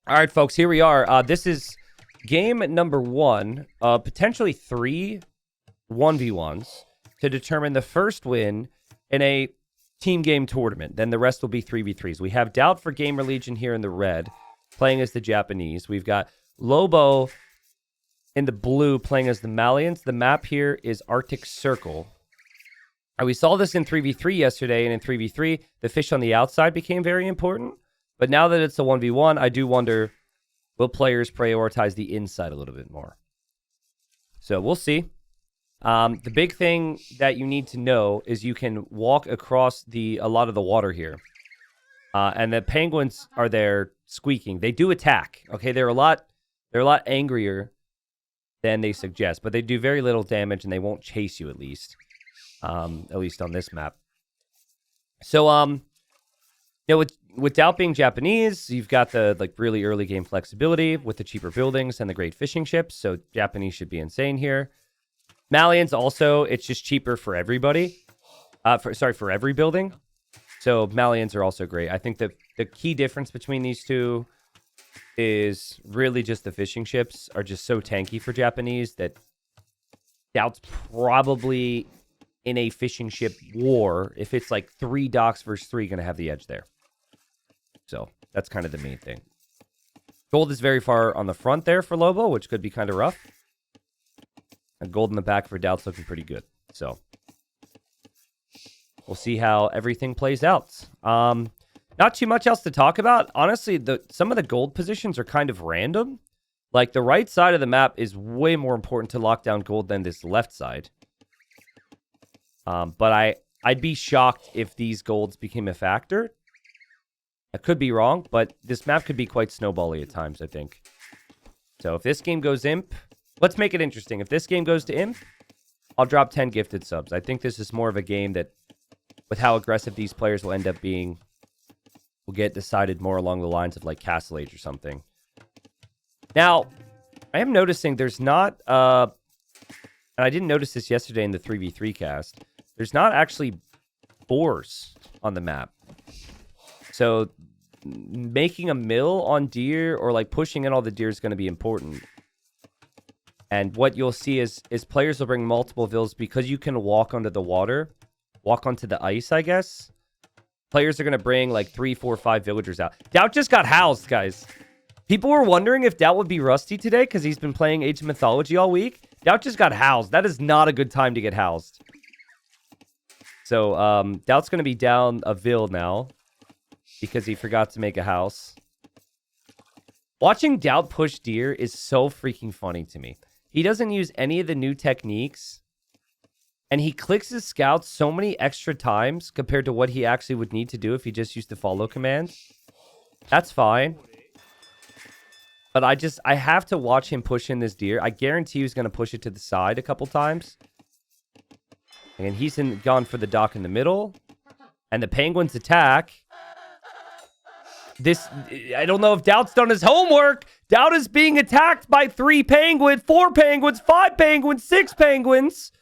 All right, folks, here we are. This is game number 1, potentially 3 1v1s to determine the first win in a team game tournament. Then the rest will be 3v3s. We have Doubt for Gamer Legion here in the red, playing as the Japanese. We've got Lobo in the blue playing as the Malians. The map here is Arctic Circle. We saw this in 3v3 yesterday, and in 3v3, the fish on the outside became very important. But now that it's a 1v1, I do wonder, will players prioritize the inside a little bit more? So we'll see. The big thing that you need to know is you can walk across a lot of the water here. And the penguins are there squeaking. They do attack. Okay, they're a lot angrier than they suggest, but they do very little damage and they won't chase you at least on this map. So with Doubt being Japanese, you've got the really early game flexibility with the cheaper buildings and the great fishing ships. So Japanese should be insane here. Malians also, it's just cheaper for everybody. For every building. So Malians are also great. I think the key difference between these two is really just the fishing ships are just so tanky for Japanese that Doubt's probably in a fishing ship war. If it's like 3 docks versus 3, going to have the edge there. So that's kind of the main thing. Gold is very far on the front there for Lobo, which could be kind of rough. And gold in the back for Doubt's looking pretty good. So we'll see how everything plays out. Not too much else to talk about. Honestly, some of the gold positions are kind of random. Like the right side of the map is way more important to lock down gold than this left side. But I'd be shocked if these golds became a factor. I could be wrong, but this map could be quite snowbally at times, I think. So if this game goes imp, let's make it interesting. If this game goes to imp, I'll drop 10 gifted subs. I think this is more of a game that, with how aggressive these players will end up being, will get decided more along the lines of like Castle Age or something. Now, I am noticing there's not, and I didn't notice this yesterday in the 3v3 cast, there's not actually boars on the map. So making a mill on deer or like pushing in all the deer is going to be important. And what you'll see is players will bring multiple vills because you can walk onto the water, walk onto the ice, I guess. Players are going to bring like 3, 4, 5 villagers out. Doubt just got housed, guys. People were wondering if Doubt would be rusty today because he's been playing Age of Mythology all week. Doubt just got housed. That is not a good time to get housed. So Doubt's going to be down a vill now because he forgot to make a house. Watching Doubt push deer is so freaking funny to me. He doesn't use any of the new techniques. And he clicks his scouts so many extra times compared to what he actually would need to do if he just used the follow command. That's fine. But I have to watch him push in this deer. I guarantee he's going to push it to the side a couple times. And he's gone for the dock in the middle. And the penguins attack. I don't know if Doubt's done his homework. Doubt is being attacked by 3 penguins, 4 penguins, 5 penguins, 6 penguins.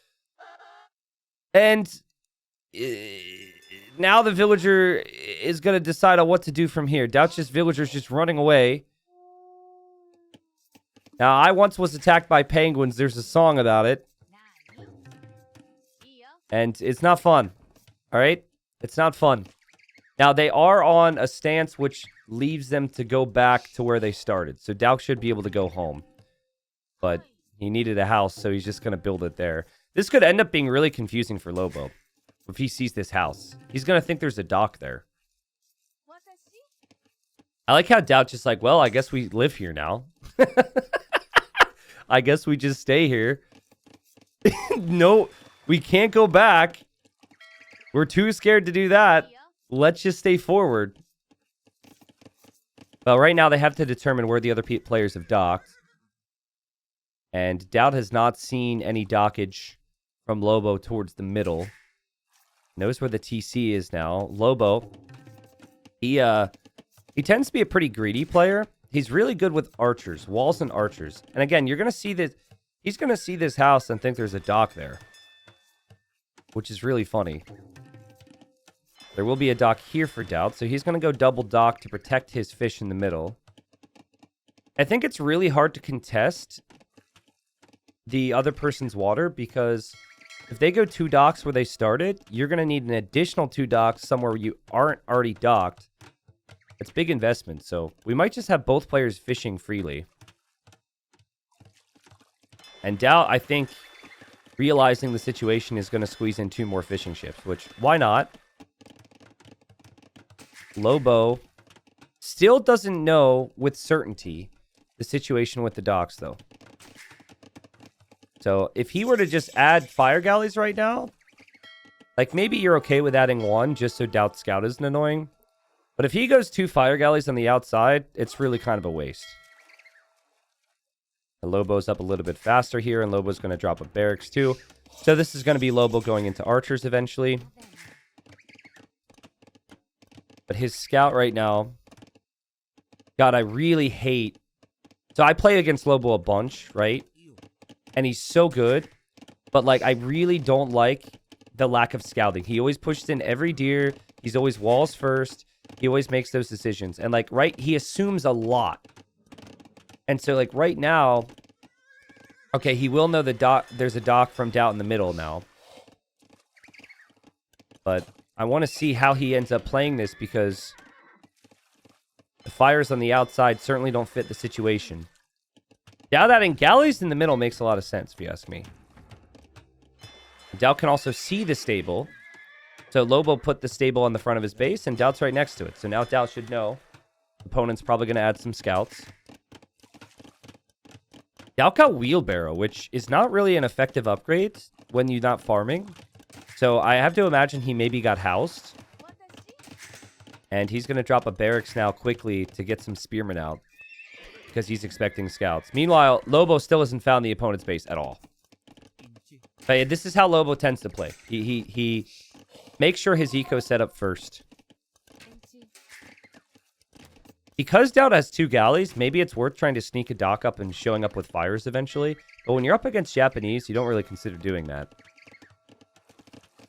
And now the villager is going to decide on what to do from here. Doubt's villager's just running away. Now, I once was attacked by penguins. There's a song about it. And it's not fun. All right? It's not fun. Now, they are on a stance which leaves them to go back to where they started. So Doubt should be able to go home. But he needed a house, so he's just going to build it there. This could end up being really confusing for Lobo. If he sees this house. He's going to think there's a dock there. I like how Doubt just like, well, I guess we live here now. I guess we just stay here. No, we can't go back. We're too scared to do that. Let's just stay forward. Well, right now they have to determine where the other players have docked. And Doubt has not seen any dockage from Lobo towards the middle. Knows where the TC is now. Lobo, he tends to be a pretty greedy player. He's really good with archers, walls and archers. And again, you're going to see that he's going to see this house and think there's a dock there, which is really funny. There will be a dock here for Doubt, so he's going to go double dock to protect his fish in the middle. I think it's really hard to contest the other person's water because if they go 2 docks where they started, you're going to need an additional 2 docks somewhere where you aren't already docked. It's big investment, so we might just have both players fishing freely. And Doubt, I think, realizing the situation is going to squeeze in 2 more fishing ships, which, why not? Lobo still doesn't know with certainty the situation with the docks, though. So if he were to just add fire galleys right now, like maybe you're okay with adding 1 just so Doubt Scout isn't annoying. But if he goes 2 fire galleys on the outside, it's really kind of a waste. And Lobo's up a little bit faster here, and Lobo's going to drop a barracks too. So this is going to be Lobo going into archers eventually. But his scout right now... God, I really hate... So I play against Lobo a bunch, right? And he's so good. But, like, I really don't like the lack of scouting. He always pushes in every deer. He's always walls first. He always makes those decisions. And, like, right, he assumes a lot. And so, like, right now... Okay, he will know the dock. There's a dock from Doubt in the middle now. But I want to see how he ends up playing this because... The fires on the outside certainly don't fit the situation. Doubt adding galleys in the middle makes a lot of sense, if you ask me. Doubt can also see the stable. So Lobo put the stable on the front of his base, and Doubt's right next to it. So now Doubt should know. Opponent's probably going to add some scouts. Doubt got Wheelbarrow, which is not really an effective upgrade when you're not farming. So I have to imagine he maybe got housed. And he's going to drop a barracks now quickly to get some spearmen out. Because he's expecting scouts. Meanwhile, Lobo still hasn't found the opponent's base at all. But this is how Lobo tends to play. He makes sure his eco's set up first. Because Doubt has 2 galleys, maybe it's worth trying to sneak a dock up and showing up with fires eventually. But when you're up against Japanese, you don't really consider doing that.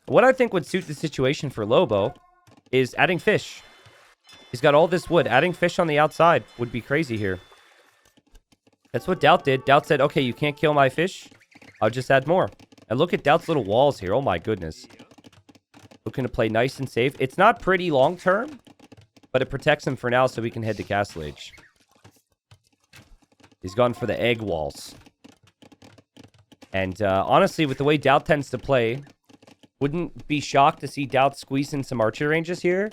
What I think would suit the situation for Lobo is adding fish. He's got all this wood. Adding fish on the outside would be crazy here. That's what Doubt did. Doubt said, okay, you can't kill my fish. I'll just add more. And look at Doubt's little walls here. Oh my goodness. Looking to play nice and safe. It's not pretty long term, but it protects him for now so we can head to Castle Age. He's gone for the egg walls. And honestly, with the way Doubt tends to play, wouldn't be shocked to see Doubt squeeze in some archer ranges here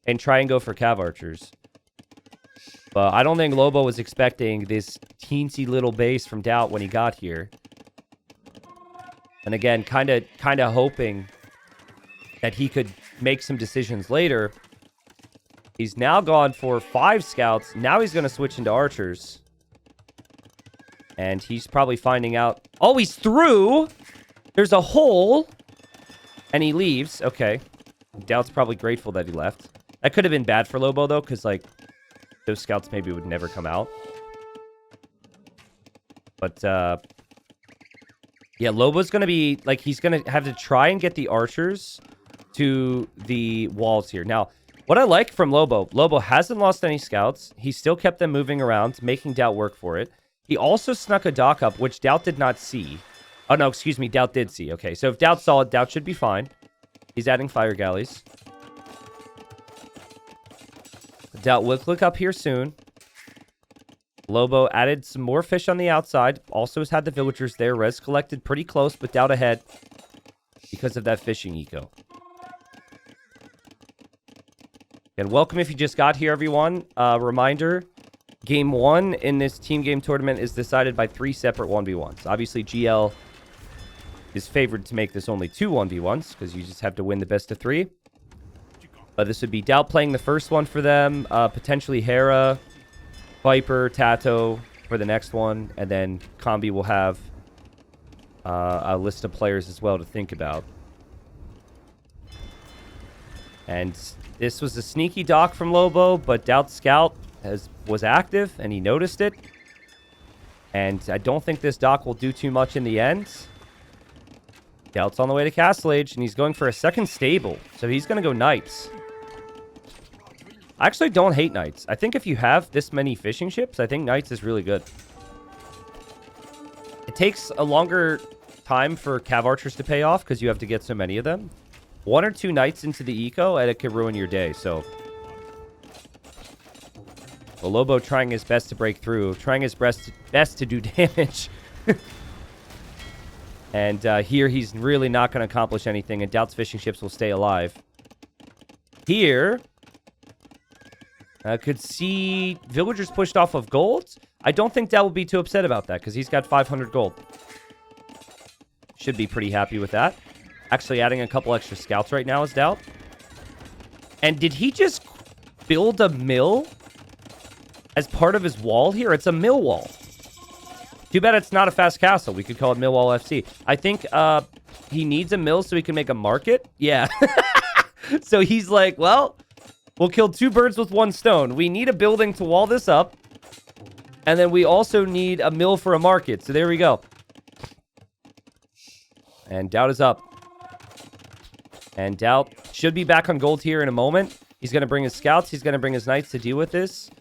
and try and go for cav archers. But I don't think Lobo was expecting this teensy little base from Doubt when he got here. And again, kind of hoping that he could make some decisions later. He's now gone for 5 scouts. Now he's going to switch into archers. And he's probably finding out... Oh, he's through! There's a hole! And he leaves. Okay. Doubt's probably grateful that he left. That could have been bad for Lobo, though, because, like, those scouts maybe would never come out. But, yeah, Lobo's going to be, like, he's going to have to try and get the archers to the walls here. Now, what I like from Lobo hasn't lost any scouts. He still kept them moving around, making Doubt work for it. He also snuck a dock up, which Doubt did not see. Oh, no, excuse me, Doubt did see. Okay, so if Doubt saw it, Doubt should be fine. He's adding fire galleys. Doubt will click up here soon. Lobo added some more fish on the outside. Also has had the villagers there. Res collected pretty close, but Doubt ahead because of that fishing eco. And welcome if you just got here, everyone. Reminder, Game 1 in this team game tournament is decided by 3 separate 1v1s. Obviously, GL is favored to make this only 2 1v1s because you just have to win the best of 3. But this would be Doubt playing the first one for them, potentially Hera, Viper, Tato for the next one, and then Combi will have a list of players as well to think about. And this was a sneaky dock from Lobo, but Doubt Scout was active, and he noticed it. And I don't think this dock will do too much in the end. Doubt's on the way to Castle Age, and he's going for a second stable, so he's going to go Knights. I actually don't hate Knights. I think if you have this many fishing ships, I think Knights is really good. It takes a longer time for Cav Archers to pay off because you have to get so many of them. 1 or 2 Knights into the eco, and it could ruin your day, so... Well, Lobo trying his best to break through, trying his best to do damage. And here he's really not going to accomplish anything, and Doubt's fishing ships will stay alive. Here, I could see villagers pushed off of gold. I don't think Doubt will be too upset about that, because he's got 500 gold. Should be pretty happy with that. Actually, adding a couple extra scouts right now is Doubt. And did he just build a mill as part of his wall here? It's a mill wall. Too bad it's not a fast castle. We could call it Millwall FC. I think he needs a mill so he can make a market. Yeah. So he's like, well, we'll kill 2 birds with 1 stone. We need a building to wall this up. And then we also need a mill for a market. So there we go. And Doubt is up. And Doubt should be back on gold here in a moment. He's going to bring his scouts. He's going to bring his knights to deal with this.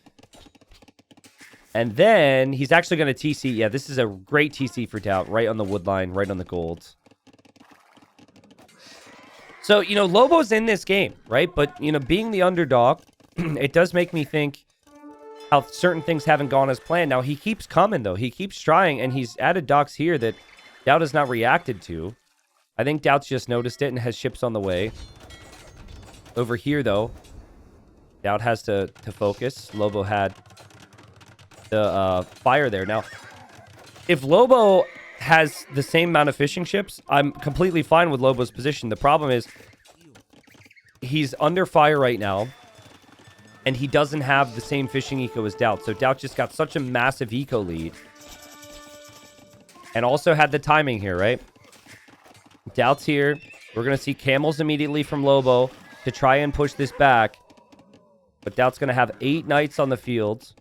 And then he's actually going to TC. Yeah, this is a great TC for Doubt. Right on the wood line, right on the gold. So, you know, Lobo's in this game, right? But, you know, being the underdog, it does make me think how certain things haven't gone as planned. Now, he keeps coming, though. He keeps trying, and he's added docks here that Doubt has not reacted to. I think Doubt's just noticed it and has ships on the way. Over here, though, Doubt has to focus. Lobo had the fire there. Now, if Lobo has the same amount of fishing ships, I'm completely fine with Lobo's position. The problem is he's under fire right now, and he doesn't have the same fishing eco as Doubt. So Doubt just got such a massive eco lead. And also had the timing here, right? Doubt's here. We're going to see camels immediately from Lobo to try and push this back. But Doubt's going to have 8 knights on the field.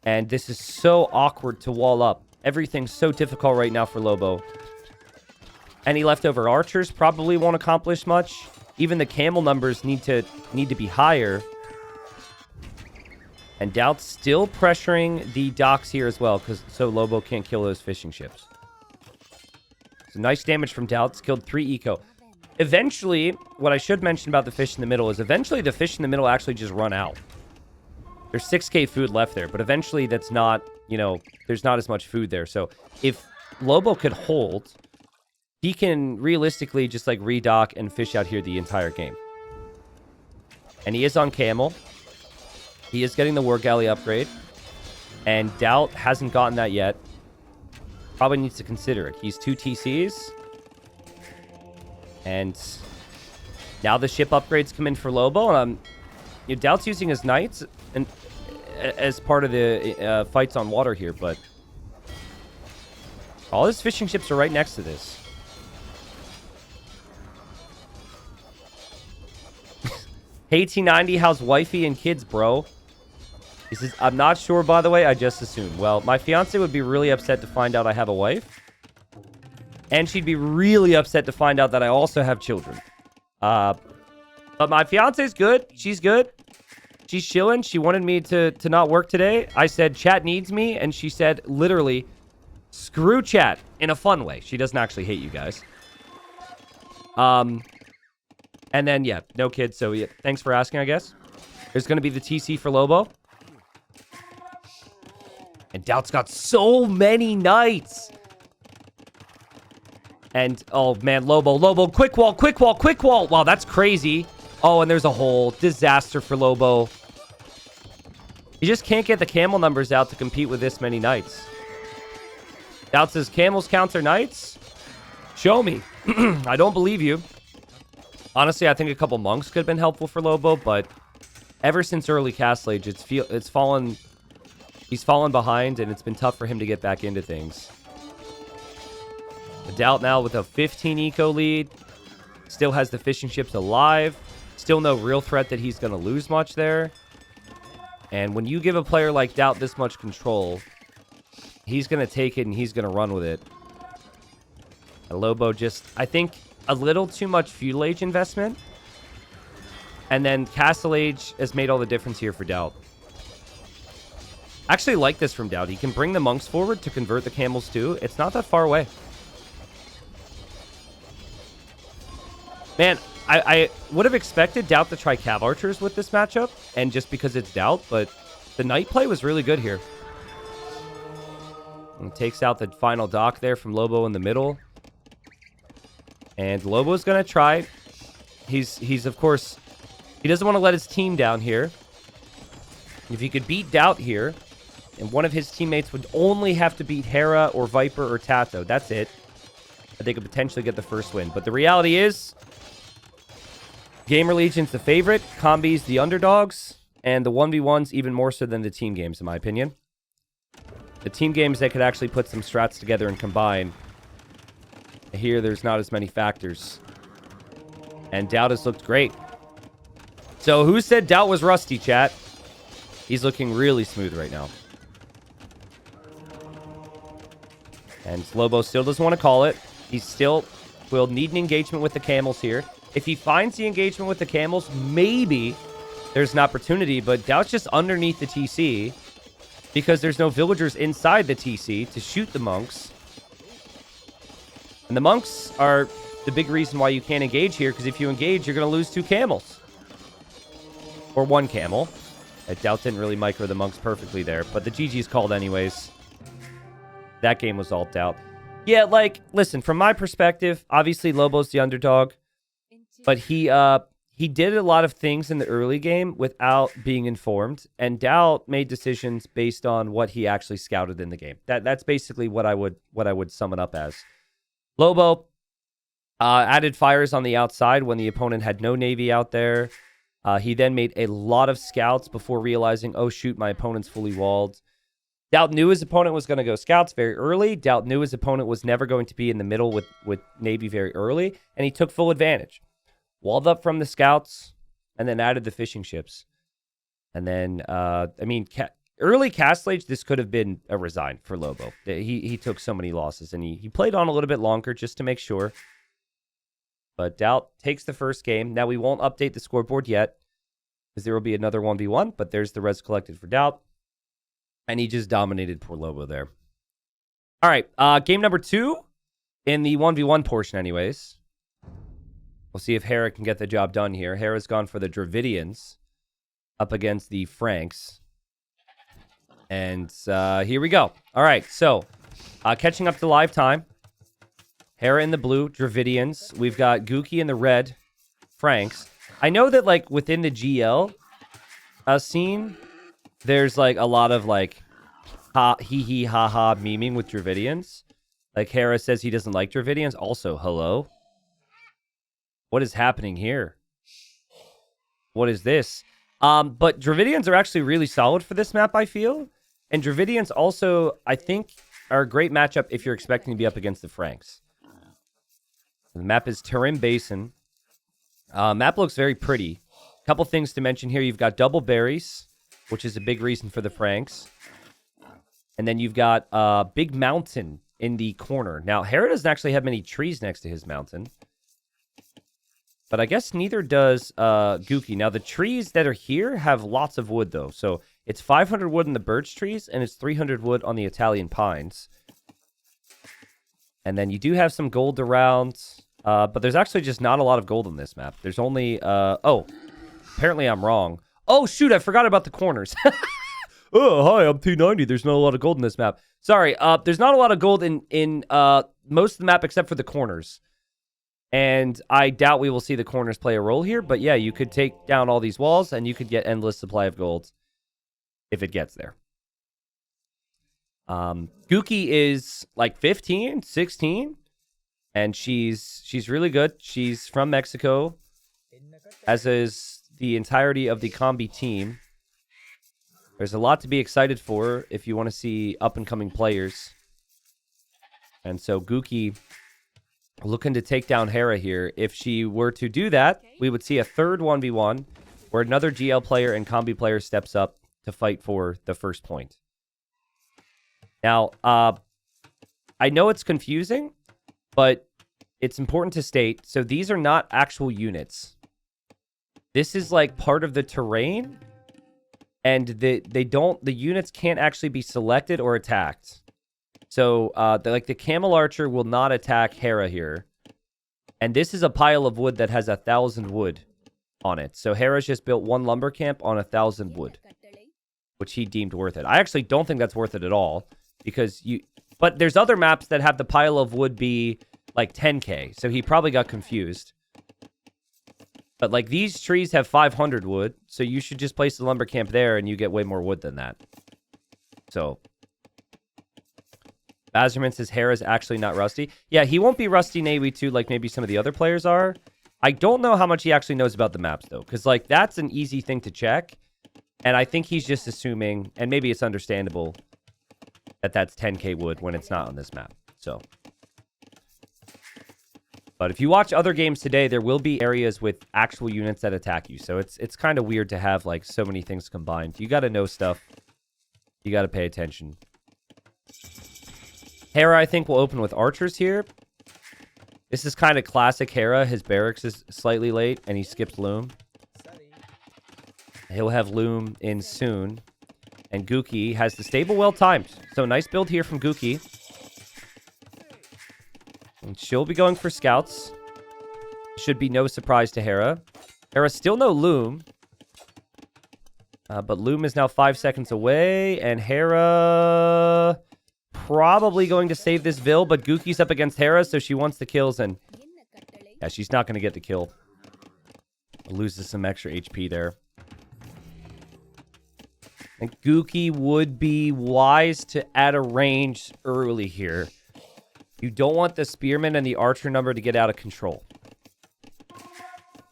And this is so awkward to wall up. Everything's so difficult right now for Lobo. Any leftover archers probably won't accomplish much. Even the camel numbers need to be higher. And Doubt's still pressuring the docks here as well, so Lobo can't kill those fishing ships. So nice damage from Doubt's killed 3 eco. Eventually, what I should mention about the fish in the middle is eventually the fish in the middle actually just run out. There's 6k food left there, but eventually that's not, you know, there's not as much food there. So if Lobo could hold, he can realistically just like redock and fish out here the entire game. And he is on camel. He is getting the war galley upgrade. And Doubt hasn't gotten that yet. Probably needs to consider it. He's 2 TCs. And now the ship upgrades come in for Lobo. And you know, Doubt's using his knights and as part of the fights on water here, but all his fishing ships are right next to this. Hey T90, how's wifey and kids, bro? He says, I'm not sure, by the way, I just assumed. Well, my fiance would be really upset to find out I have a wife. And she'd be really upset to find out that I also have children. But my fiance's good. She's good. She's chilling. She wanted me to not work today. I said, chat needs me. And she said, literally, screw chat in a fun way. She doesn't actually hate you guys. And then, yeah, no kids. So, yeah, thanks for asking, I guess. There's going to be the TC for Lobo. And Doubt's got so many knights. And, oh, man, Lobo, quick wall. Wow, that's crazy. Oh, and there's a hole. Disaster for Lobo. You just can't get the camel numbers out to compete with this many knights. Doubt says, camels counter knights? Show me. I don't believe you. Honestly, I think a couple monks could have been helpful for Lobo, but ever since early Castle Age, it's fallen... He's fallen behind, and it's been tough for him to get back into things. Doubt now with a 15 eco lead. Still has the fishing ships alive. Still no real threat that he's going to lose much there. And when you give a player like Doubt this much control, he's going to take it and he's going to run with it. And Lobo just, I think, a little too much feudal age investment. And then Castle Age has made all the difference here for Doubt. I actually like this from Doubt. He can bring the monks forward to convert the camels too. It's not that far away. Man, I would have expected Doubt to try Cav Archers with this matchup, and just because it's Doubt, but the Knight play was really good here. And takes out the final dock there from Lobo in the middle. And Lobo's going to try. He's of course, he doesn't want to let his team down here. If he could beat Doubt here, and one of his teammates would only have to beat Hera or Viper or Tato. That's it. They could potentially get the first win. But the reality is, Gamer Legion's the favorite, Combi's the underdogs, and the 1v1's even more so than the team games, in my opinion. The team games, they could actually put some strats together and combine. Here, there's not as many factors. And Doubt has looked great. So, who said Doubt was rusty, chat? He's looking really smooth right now. And Lobo still doesn't want to call it. He still will need an engagement with the camels here. If he finds the engagement with the camels, maybe there's an opportunity, but Doubt's just underneath the TC because there's no villagers inside the TC to shoot the monks. And the monks are the big reason why you can't engage here, because if you engage, you're going to lose 2 camels. Or 1 camel. Doubt didn't really micro the monks perfectly there, but the GG's called anyways. That game was all Doubt. Yeah, like, listen, from my perspective, obviously Lobo's the underdog. But he did a lot of things in the early game without being informed, and Doubt made decisions based on what he actually scouted in the game. That's basically what I would sum it up as. Lobo added fires on the outside when the opponent had no navy out there. He then made a lot of scouts before realizing, oh shoot, my opponent's fully walled. Doubt knew his opponent was going to go scouts very early. Doubt knew his opponent was never going to be in the middle with navy very early, and he took full advantage. Walled up from the scouts, and then added the fishing ships. And then, early Castle Age, this could have been a resign for Lobo. He took so many losses, and he played on a little bit longer just to make sure. But Doubt takes the first game. Now, we won't update the scoreboard yet, because there will be another 1v1, but there's the res collected for Doubt. And he just dominated poor Lobo there. All right, game number 2 in the 1v1 portion anyways. We'll see if Hera can get the job done here. Hera's gone for the Dravidians up against the Franks. And here we go. All right, so catching up to live time. Hera in the blue, Dravidians. We've got Gookie in the red, Franks. I know that, like, within the GL scene, there's, like, a lot of, like, hee ha ha memeing with Dravidians. Like, Hera says he doesn't like Dravidians. Also, hello? What is happening here? What is this? But Dravidians are actually really solid for this map, I feel. And Dravidians also, I think, are a great matchup if you're expecting to be up against the Franks. The map is Tarim Basin. Map looks very pretty. Couple things to mention here. You've got double berries, which is a big reason for the Franks. And then you've got a big mountain in the corner. Now, Hera doesn't actually have many trees next to his mountain. But I guess neither does Gookie. Now, the trees that are here have lots of wood, though. So it's 500 wood in the birch trees, and it's 300 wood on the Italian pines. And then you do have some gold around, but there's actually just not a lot of gold on this map. There's only... oh, apparently I'm wrong. Oh, shoot, I forgot about the corners. Oh, hi, I'm 290. There's not a lot of gold in this map. Sorry, there's not a lot of gold in most of the map except for the corners. And I doubt we will see the corners play a role here. But yeah, you could take down all these walls and you could get endless supply of gold if it gets there. Gookie is like 15, 16. And she's really good. She's from Mexico, as is the entirety of the Combi team. There's a lot to be excited for if you want to see up-and-coming players. And so Gookie looking to take down Hera here. If she were to do that, we would see a third 1v1 where another GL player and Combi player steps up to fight for the first point. Now, I know it's confusing, but it's important to state, so these are not actual units. This is like part of the terrain, and the units can't actually be selected or attacked. So the camel archer will not attack Hera here. And this is a pile of wood that has 1,000 wood on it. So Hera's just built one lumber camp on 1,000 wood, which he deemed worth it. I actually don't think that's worth it at all, because but there's other maps that have the pile of wood be like 10k, so he probably got confused. But like these trees have 500 wood, so you should just place the lumber camp there and you get way more wood than that. So Bazerman says Hera's actually not rusty. Yeah, he won't be rusty in AoE2 like maybe some of the other players are. I don't know how much he actually knows about the maps, though, because like that's an easy thing to check. And I think he's just assuming, and maybe it's understandable, that that's 10k wood when it's not on this map. So, but if you watch other games today, there will be areas with actual units that attack you. So it's kind of weird to have like so many things combined. You got to know stuff. You got to pay attention. Hera, I think, will open with archers here. This is kind of classic Hera. His barracks is slightly late, and he skips Loom. He'll have Loom in soon. And Gookie has the stable well timed. So nice build here from Gookie. And she'll be going for scouts. Should be no surprise to Hera. Hera still no Loom. But Loom is now 5 seconds away. And Hera probably going to save this Vil. But Gookie's up against Hera, so she wants the kills. And yeah, she's not going to get the kill. Loses some extra HP there. And Gookie would be wise to add a range early here. You don't want the spearman and the archer number to get out of control.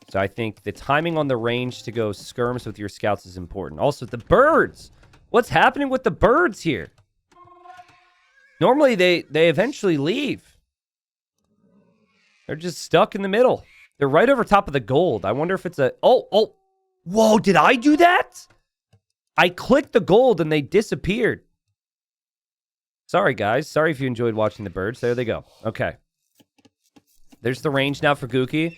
So I think the timing on the range to go skirms with your scouts is important. Also, the birds. What's happening with the birds here? Normally, they eventually leave. They're just stuck in the middle. They're right over top of the gold. I wonder if it's a... Oh. Whoa, did I do that? I clicked the gold and they disappeared. Sorry, guys. Sorry if you enjoyed watching the birds. There they go. Okay. There's the range now for Gookie.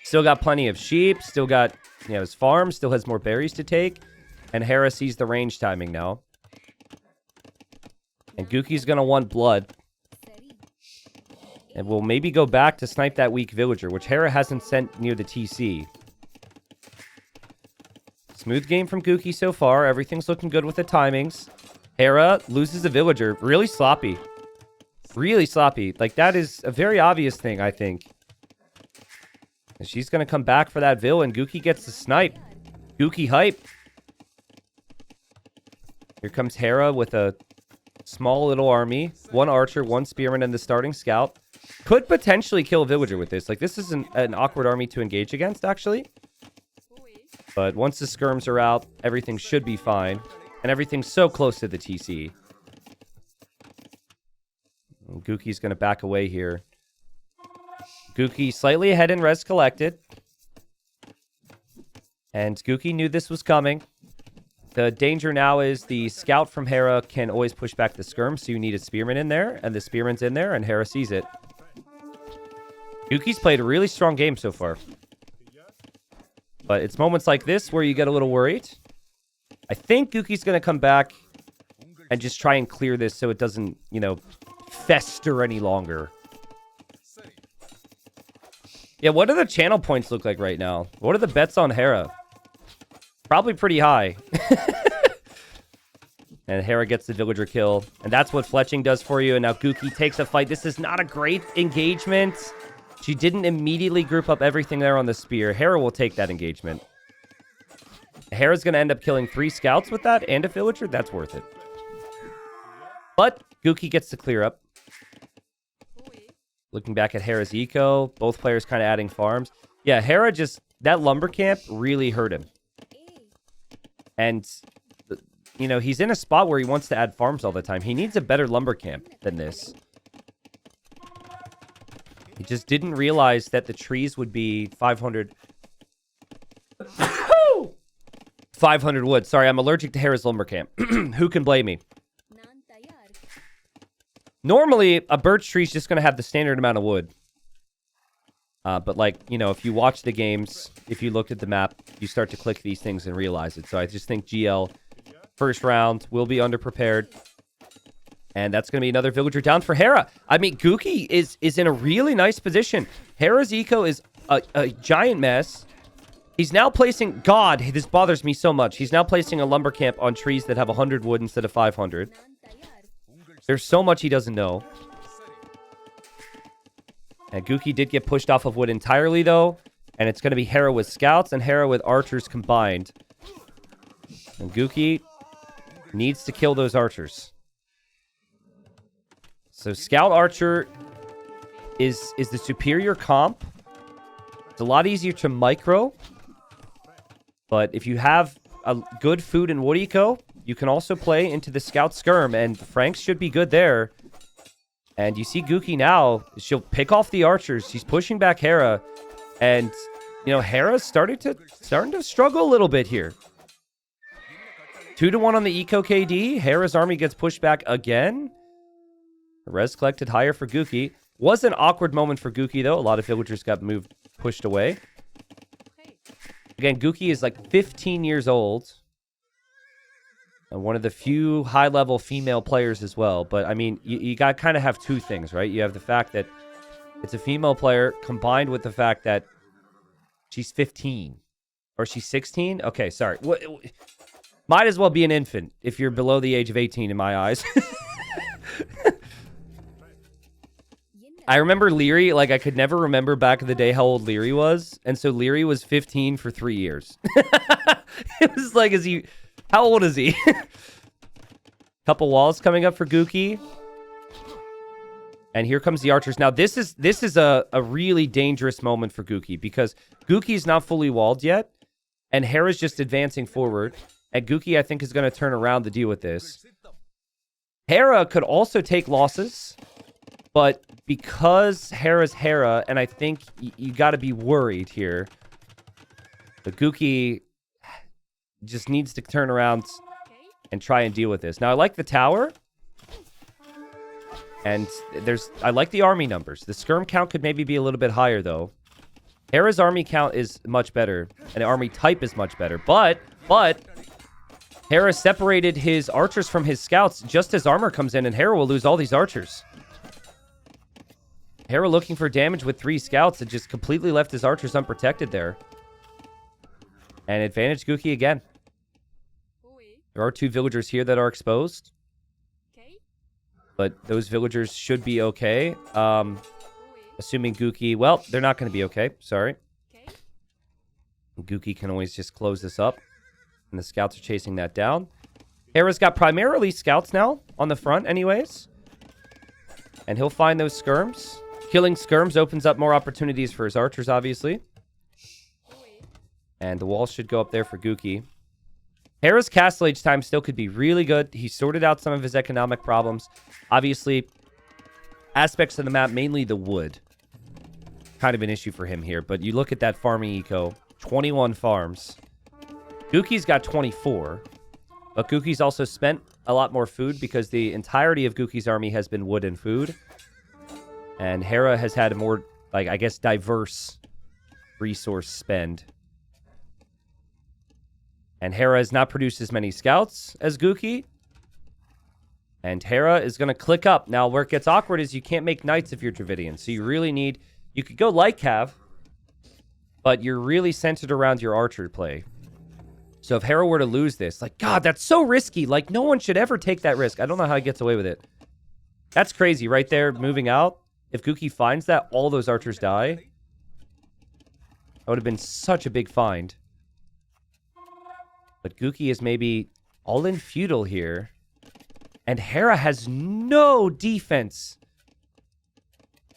Still got plenty of sheep. Still got, his farm. Still has more berries to take. And Hera sees the range timing now. And Gookie's going to want blood. And we'll maybe go back to snipe that weak villager, which Hera hasn't sent near the TC. Smooth game from Gookie so far. Everything's looking good with the timings. Hera loses a villager. Really sloppy. Really sloppy. Like, that is a very obvious thing, I think. And she's going to come back for that Vil, and Gookie gets the snipe. Gookie hype. Here comes Hera with a small little army. One archer, one spearman, and the starting scout. Could potentially kill a villager with this. Like, this is an awkward army to engage against, actually. But once the skirms are out, everything should be fine. And everything's so close to the TC. And Gookie's going to back away here. Gookie slightly ahead in res collected. And Gookie knew this was coming. The danger now is the scout from Hera can always push back the skirm, so you need a spearman in there. And the spearman's in there, and Hera sees it. Gookie's played a really strong game so far. But it's moments like this where you get a little worried. I think Gookie's going to come back and just try and clear this so it doesn't, fester any longer. Yeah, what do the channel points look like right now? What are the bets on Hera? Probably pretty high. And Hera gets the villager kill. And that's what fletching does for you. And now Gookie takes a fight. This is not a great engagement. She didn't immediately group up everything there on the spear. Hera will take that engagement. Hera's going to end up killing 3 scouts with that and a villager. That's worth it. But Gookie gets to clear up. Looking back at Hera's eco. Both players kind of adding farms. Yeah, Hera just... That lumber camp really hurt him. And, he's in a spot where he wants to add farms all the time. He needs a better lumber camp than this. He just didn't realize that the trees would be 500... 500 wood. Sorry, I'm allergic to Hera's lumber camp. Who can blame me? Normally, a birch tree is just going to have the standard amount of wood. But like, you know, if you watch the games, if you looked at the map, you start to click these things and realize it. So I just think GL, first round, will be underprepared. And that's going to be another villager down for Hera. I mean, Gookie is in a really nice position. Hera's eco is a giant mess. He's now placing... God, this bothers me so much. He's now placing a lumber camp on trees that have 100 wood instead of 500. There's so much he doesn't know. And Gookie did get pushed off of wood entirely, though. And it's going to be Hera with scouts and Hera with archers combined. And Gookie needs to kill those archers. So Scout Archer is the superior comp. It's a lot easier to micro. But if you have a good food and wood eco, you can also play into the Scout Skirm. And Franks should be good there. And you see Gookie now. She'll pick off the archers. She's pushing back Hera. And, you know, Hera's starting to struggle a little bit here. 2-1 on the eco KD. Hera's army gets pushed back again. Res collected higher for Gookie. Was an awkward moment for Gookie, though. A lot of villagers got pushed away. Again, Gookie is like 15 years old. And one of the few high-level female players as well. But, I mean, you got to kind of have two things, right? You have the fact that it's a female player combined with the fact that she's 15. Or she's 16? Okay, sorry. Might as well be an infant if you're below the age of 18 in my eyes. I remember Leary, like, I could never remember back in the day how old Leary was. And so Leary was 15 for 3 years. It was like, how old is he? Couple walls coming up for Gookie. And here comes the archers. Now, this is a really dangerous moment for Gookie because Gookie's not fully walled yet. And Hera's just advancing forward. And Gookie, I think, is going to turn around to deal with this. Hera could also take losses. But because Hera's Hera, and I think you got to be worried here, the Gookie just needs to turn around and try and deal with this. Now, I like the tower. And I like the army numbers. The skirm count could maybe be a little bit higher, though. Hera's army count is much better. And the army type is much better. But Hera separated his archers from his scouts just as armor comes in, and Hera will lose all these archers. Hera looking for damage with 3 scouts and just completely left his archers unprotected there. And advantage Gookie again. There are 2 villagers here that are exposed. But those villagers should be okay. Assuming Gookie... Well, they're not going to be okay. Sorry. Gookie can always just close this up. And the scouts are chasing that down. Hera's got primarily scouts now on the front anyways. And he'll find those skirms. Killing skirms opens up more opportunities for his archers, obviously. And the wall should go up there for Gookie. Hera's Castle Age time still could be really good. He sorted out some of his economic problems. Obviously, aspects of the map, mainly the wood. Kind of an issue for him here. But you look at that farming eco. 21 farms. Gookie's got 24. But Gookie's also spent a lot more food because the entirety of Gookie's army has been wood and food. And Hera has had a more, like, I guess, diverse resource spend. And Hera has not produced as many scouts as Gookie. And Hera is going to click up. Now, where it gets awkward is you can't make knights if you're Dravidian. So you really need... You could go like Cav, but you're really centered around your archer play. So if Hera were to lose this, like, God, that's so risky. Like, no one should ever take that risk. I don't know how he gets away with it. That's crazy right there, moving out. If Gookie finds that, all those archers die. That would have been such a big find. But Gookie is maybe all in feudal here. And Hera has no defense.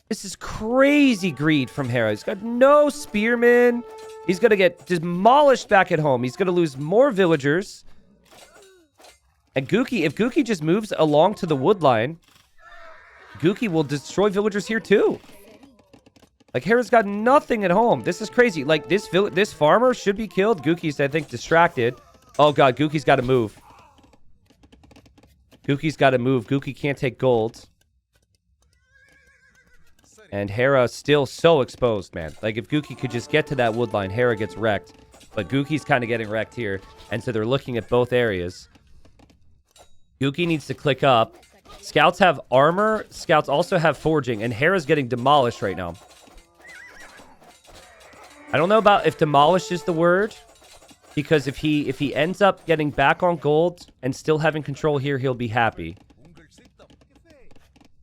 This is crazy greed from Hera. He's got no spearmen. He's going to get demolished back at home. He's going to lose more villagers. And Gookie, if Gookie just moves along to the wood line, Gookie will destroy villagers here too. Like, Hera's got nothing at home. This is crazy. Like, this farmer should be killed. Gookie's, I think, distracted. Oh, God. Gookie's got to move. Gookie's got to move. Gookie can't take gold. And Hera still so exposed, man. Like, if Gookie could just get to that wood line, Hera gets wrecked. But Gookie's kind of getting wrecked here. And so they're looking at both areas. Gookie needs to click up. Scouts have armor. Scouts also have forging. And Hera's getting demolished right now. I don't know about if demolished is the word. Because if he ends up getting back on gold and still having control here, he'll be happy.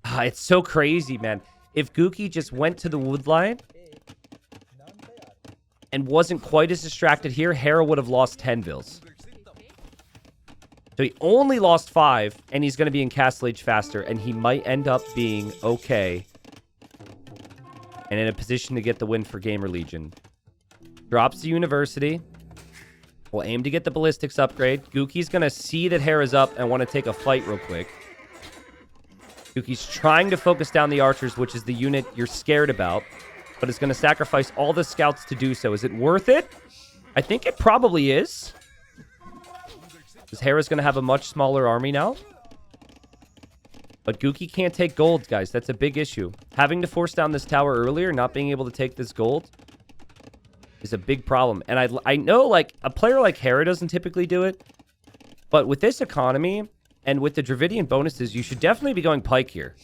It's so crazy, man. If Gookie just went to the wood line and wasn't quite as distracted here, Hera would have lost 10 vills. So he only lost 5, and he's going to be in Castle Age faster, and he might end up being okay and in a position to get the win for Gamer Legion. Drops the University. We'll aim to get the Ballistics upgrade. Gookie's going to see that Hera's up and want to take a fight real quick. Gookie's trying to focus down the archers, which is the unit you're scared about, but is going to sacrifice all the scouts to do so. Is it worth it? I think it probably is. Because Hera's going to have a much smaller army now. But Gookie can't take gold, guys. That's a big issue. Having to force down this tower earlier, not being able to take this gold, is a big problem. And I know, like, a player like Hera doesn't typically do it. But with this economy, and with the Dravidian bonuses, you should definitely be going Pike here.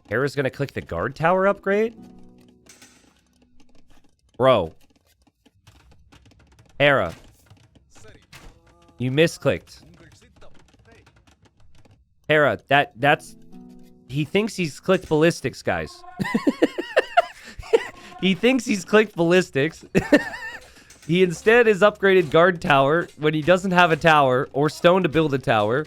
Hera's going to click the guard tower upgrade. Bro. Hera. You misclicked. Hera, that's... He thinks he's clicked ballistics, guys. He thinks he's clicked ballistics. He instead is upgraded guard tower when he doesn't have a tower or stone to build a tower.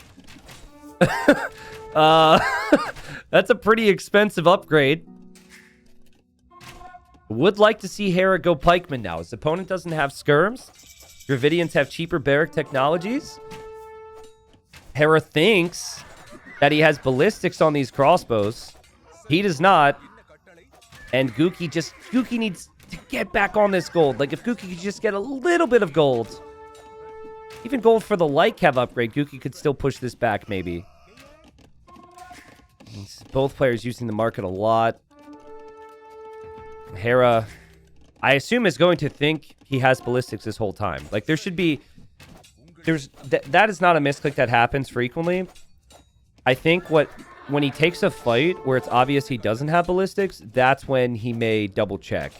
That's a pretty expensive upgrade. Would like to see Hera go pikeman now. His opponent doesn't have skirms. Dravidians have cheaper barrack technologies. Hera thinks that he has ballistics on these crossbows. He does not. And Gookie needs to get back on this gold. Like, if Gookie could just get a little bit of gold. Even gold for the light cav upgrade, Gookie could still push this back, maybe. Both players using the market a lot. Hera, I assume, is going to think he has ballistics this whole time. Like, there should be... that is not a misclick that happens frequently. I think when he takes a fight where it's obvious he doesn't have ballistics, that's when he may double check.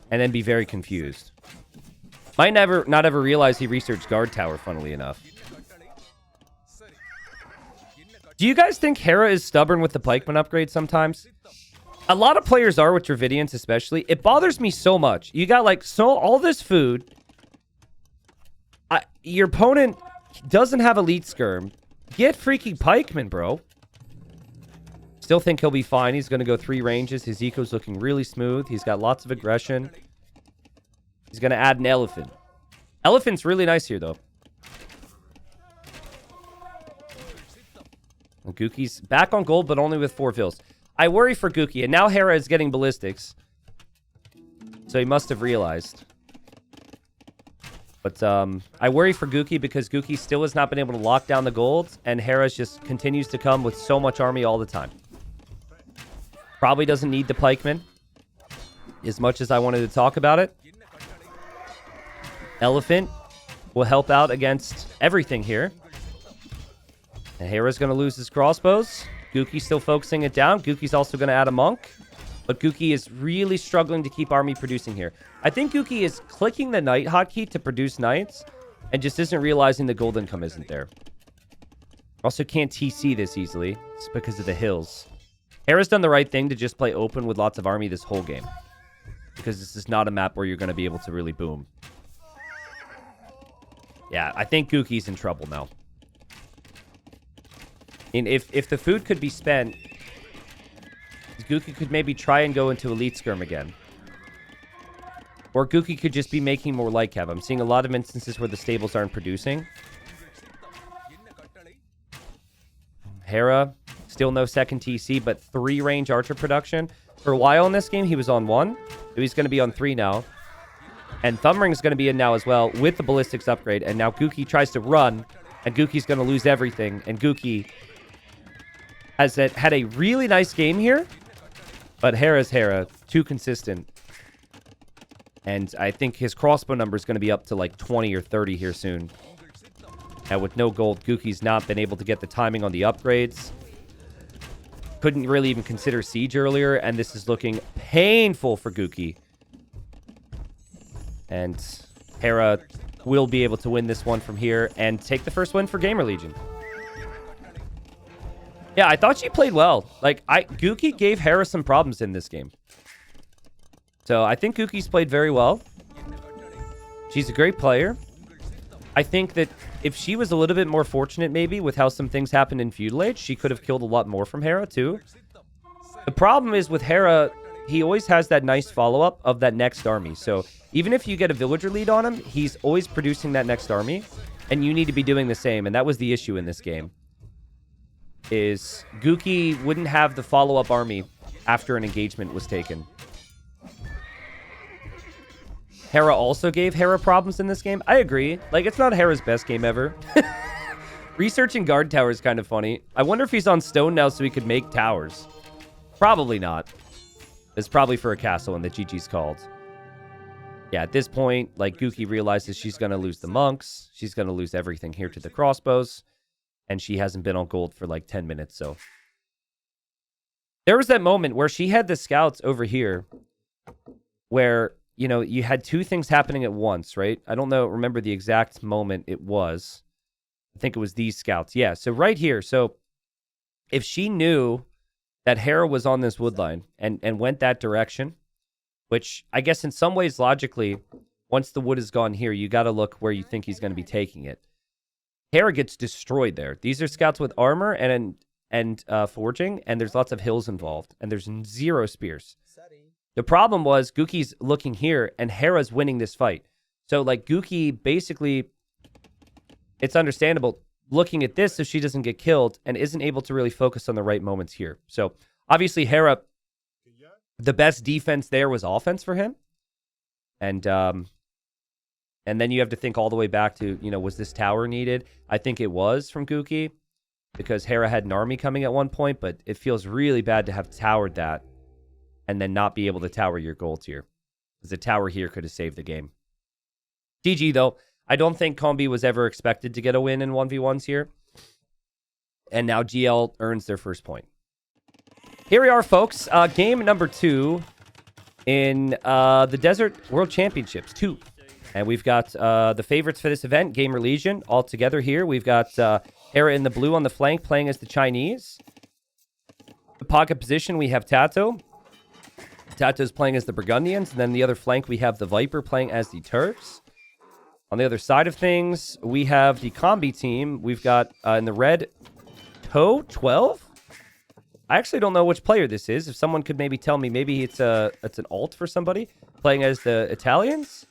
And then be very confused. Might not ever realize he researched guard tower, funnily enough. Do you guys think Hera is stubborn with the pikeman upgrade sometimes? A lot of players are with Dravidians especially. It bothers me so much. You got like all this food. Your opponent doesn't have elite skirm. Get freaking pikeman, bro. Still think he'll be fine. He's going to go 3 ranges. His eco's looking really smooth. He's got lots of aggression. He's going to add an elephant. Elephant's really nice here, though. And Gookie's back on gold, but only with 4 fills. I worry for Gookie. And now Hera is getting ballistics. So he must have realized. But I worry for Gookie because Gookie still has not been able to lock down the gold. And Hera just continues to come with so much army all the time. Probably doesn't need the pikeman as much as I wanted to talk about it. Elephant will help out against everything here. And Hera's going to lose his crossbows. Gookie's still focusing it down. Gookie's also going to add a monk. But Gookie is really struggling to keep army producing here. I think Gookie is clicking the knight hotkey to produce knights and just isn't realizing the gold income isn't there. Also can't TC this easily. It's because of the hills. Hera's done the right thing to just play open with lots of army this whole game. Because this is not a map where you're going to be able to really boom. Yeah, I think Gookie's in trouble now. And if the food could be spent, Gookie could maybe try and go into Elite Skirm again. Or Gookie could just be making more light cav. I'm seeing a lot of instances where the stables aren't producing. Hera, still no second TC, but 3 range archer production. For a while in this game, he was on 1. So he's going to be on 3 now. And Thumbring's going to be in now as well with the ballistics upgrade. And now Gookie tries to run, and Gookie's going to lose everything. And Gookie has had a really nice game here, But Hera's Hera, too consistent. And I think his crossbow number is going to be up to like 20 or 30 here soon. And with no gold, Gookie's not been able to get the timing on the upgrades. Couldn't really even consider Siege earlier, and this is looking painful for Gookie. And Hera will be able to win this one from here and take the first win for Gamer Legion. Yeah, I thought she played well. Like, Gookie gave Hera some problems in this game. So I think Gookie's played very well. She's a great player. I think that if she was a little bit more fortunate, maybe, with how some things happened in Feudal Age, she could have killed a lot more from Hera, too. The problem is with Hera, he always has that nice follow-up of that next army. So even if you get a villager lead on him, he's always producing that next army, and you need to be doing the same. And that was the issue in this game, is Gookie wouldn't have the follow-up army after an engagement was taken. Hera also gave Hera problems in this game. I agree. Like, it's not Hera's best game ever. Researching guard tower is kind of funny. I wonder if he's on stone now so he could make towers. Probably not. It's probably for a castle and the GG's called. Yeah, at this point, like, Gookie realizes she's going to lose the monks. She's going to lose everything here to the crossbows. And she hasn't been on gold for like 10 minutes, so. There was that moment where she had the scouts over here where, you know, you had two things happening at once, right? I don't remember the exact moment it was. I think it was these scouts. Yeah, so right here. So if she knew that Hera was on this wood line and went that direction, which I guess in some ways logically, once the wood is gone here, you got to look where you think he's going to be taking it. Hera gets destroyed there. These are scouts with armor and forging, and there's lots of hills involved, and there's 0 spears. The problem was Gookie's looking here, and Hera's winning this fight. So, like, Gookie basically, it's understandable, looking at this so she doesn't get killed and isn't able to really focus on the right moments here. So, obviously, Hera, the best defense there was offense for him. And then you have to think all the way back to, you know, was this tower needed? I think it was from Gookie because Hera had an army coming at one point, but it feels really bad to have towered that and then not be able to tower your gold here. Because the tower here could have saved the game. GG, though. I don't think Combi was ever expected to get a win in 1v1s here. And now GL earns their first point. Here we are, folks. Game number 2 in the Desert World Championships 2. And we've got the favorites for this event, Gamer Legion, all together here. We've got Hera in the blue on the flank playing as the Chinese. The pocket position, we have Tato. Tato's playing as the Burgundians. And then the other flank, we have the Viper playing as the Turks. On the other side of things, we have the Combi team. We've got in the red, Toe 12. I actually don't know which player this is. If someone could maybe tell me, maybe it's an alt for somebody playing as the Italians.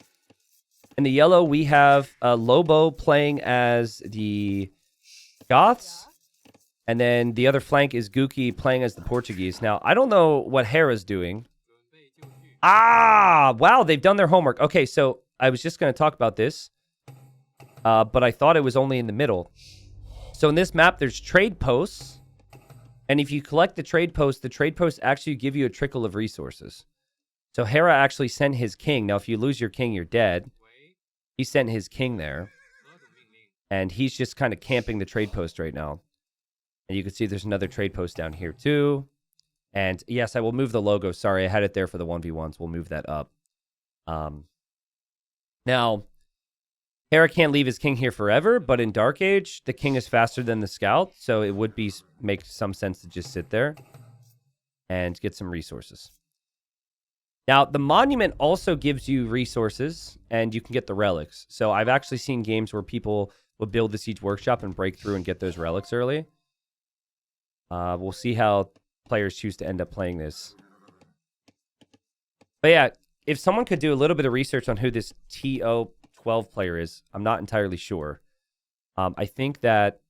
In the yellow, we have Lobo playing as the Goths. And then the other flank is Gookie playing as the Portuguese. Now, I don't know what Hera's doing. Ah, wow, they've done their homework. Okay, so I was just going to talk about this, but I thought it was only in the middle. So in this map, there's trade posts. And if you collect the trade posts actually give you a trickle of resources. So Hera actually sent his king. Now, if you lose your king, you're dead. He sent his king there. And he's just kind of camping the trade post right now. And you can see there's another trade post down here too. And yes, I will move the logo. Sorry, I had it there for the 1v1s. We'll move that up. Now, Hera can't leave his king here forever, but in Dark Age, the king is faster than the scout, so it would make some sense to just sit there and get some resources. Now, the monument also gives you resources, and you can get the relics. So I've actually seen games where people will build the Siege Workshop and break through and get those relics early. We'll see how players choose to end up playing this. But yeah, if someone could do a little bit of research on who this TO12 player is, I'm not entirely sure. I think that...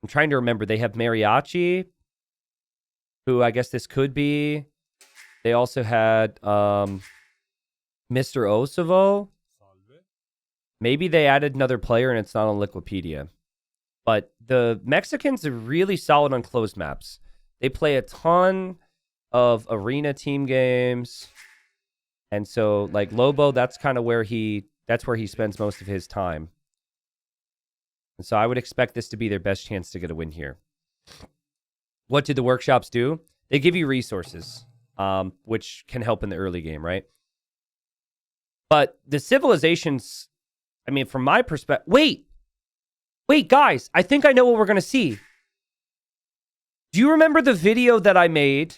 I'm trying to remember. They have Mariachi, who I guess this could be. They also had Mr. Osavo. Maybe they added another player and it's not on Liquipedia. But the Mexicans are really solid on closed maps. They play a ton of arena team games. And so, like, Lobo, that's kind of where he spends most of his time. And so I would expect this to be their best chance to get a win here. What do the workshops do? They give you resources, which can help in the early game, right? But the civilizations, I mean, from my perspective... Wait, guys, I think I know what we're going to see. Do you remember the video that I made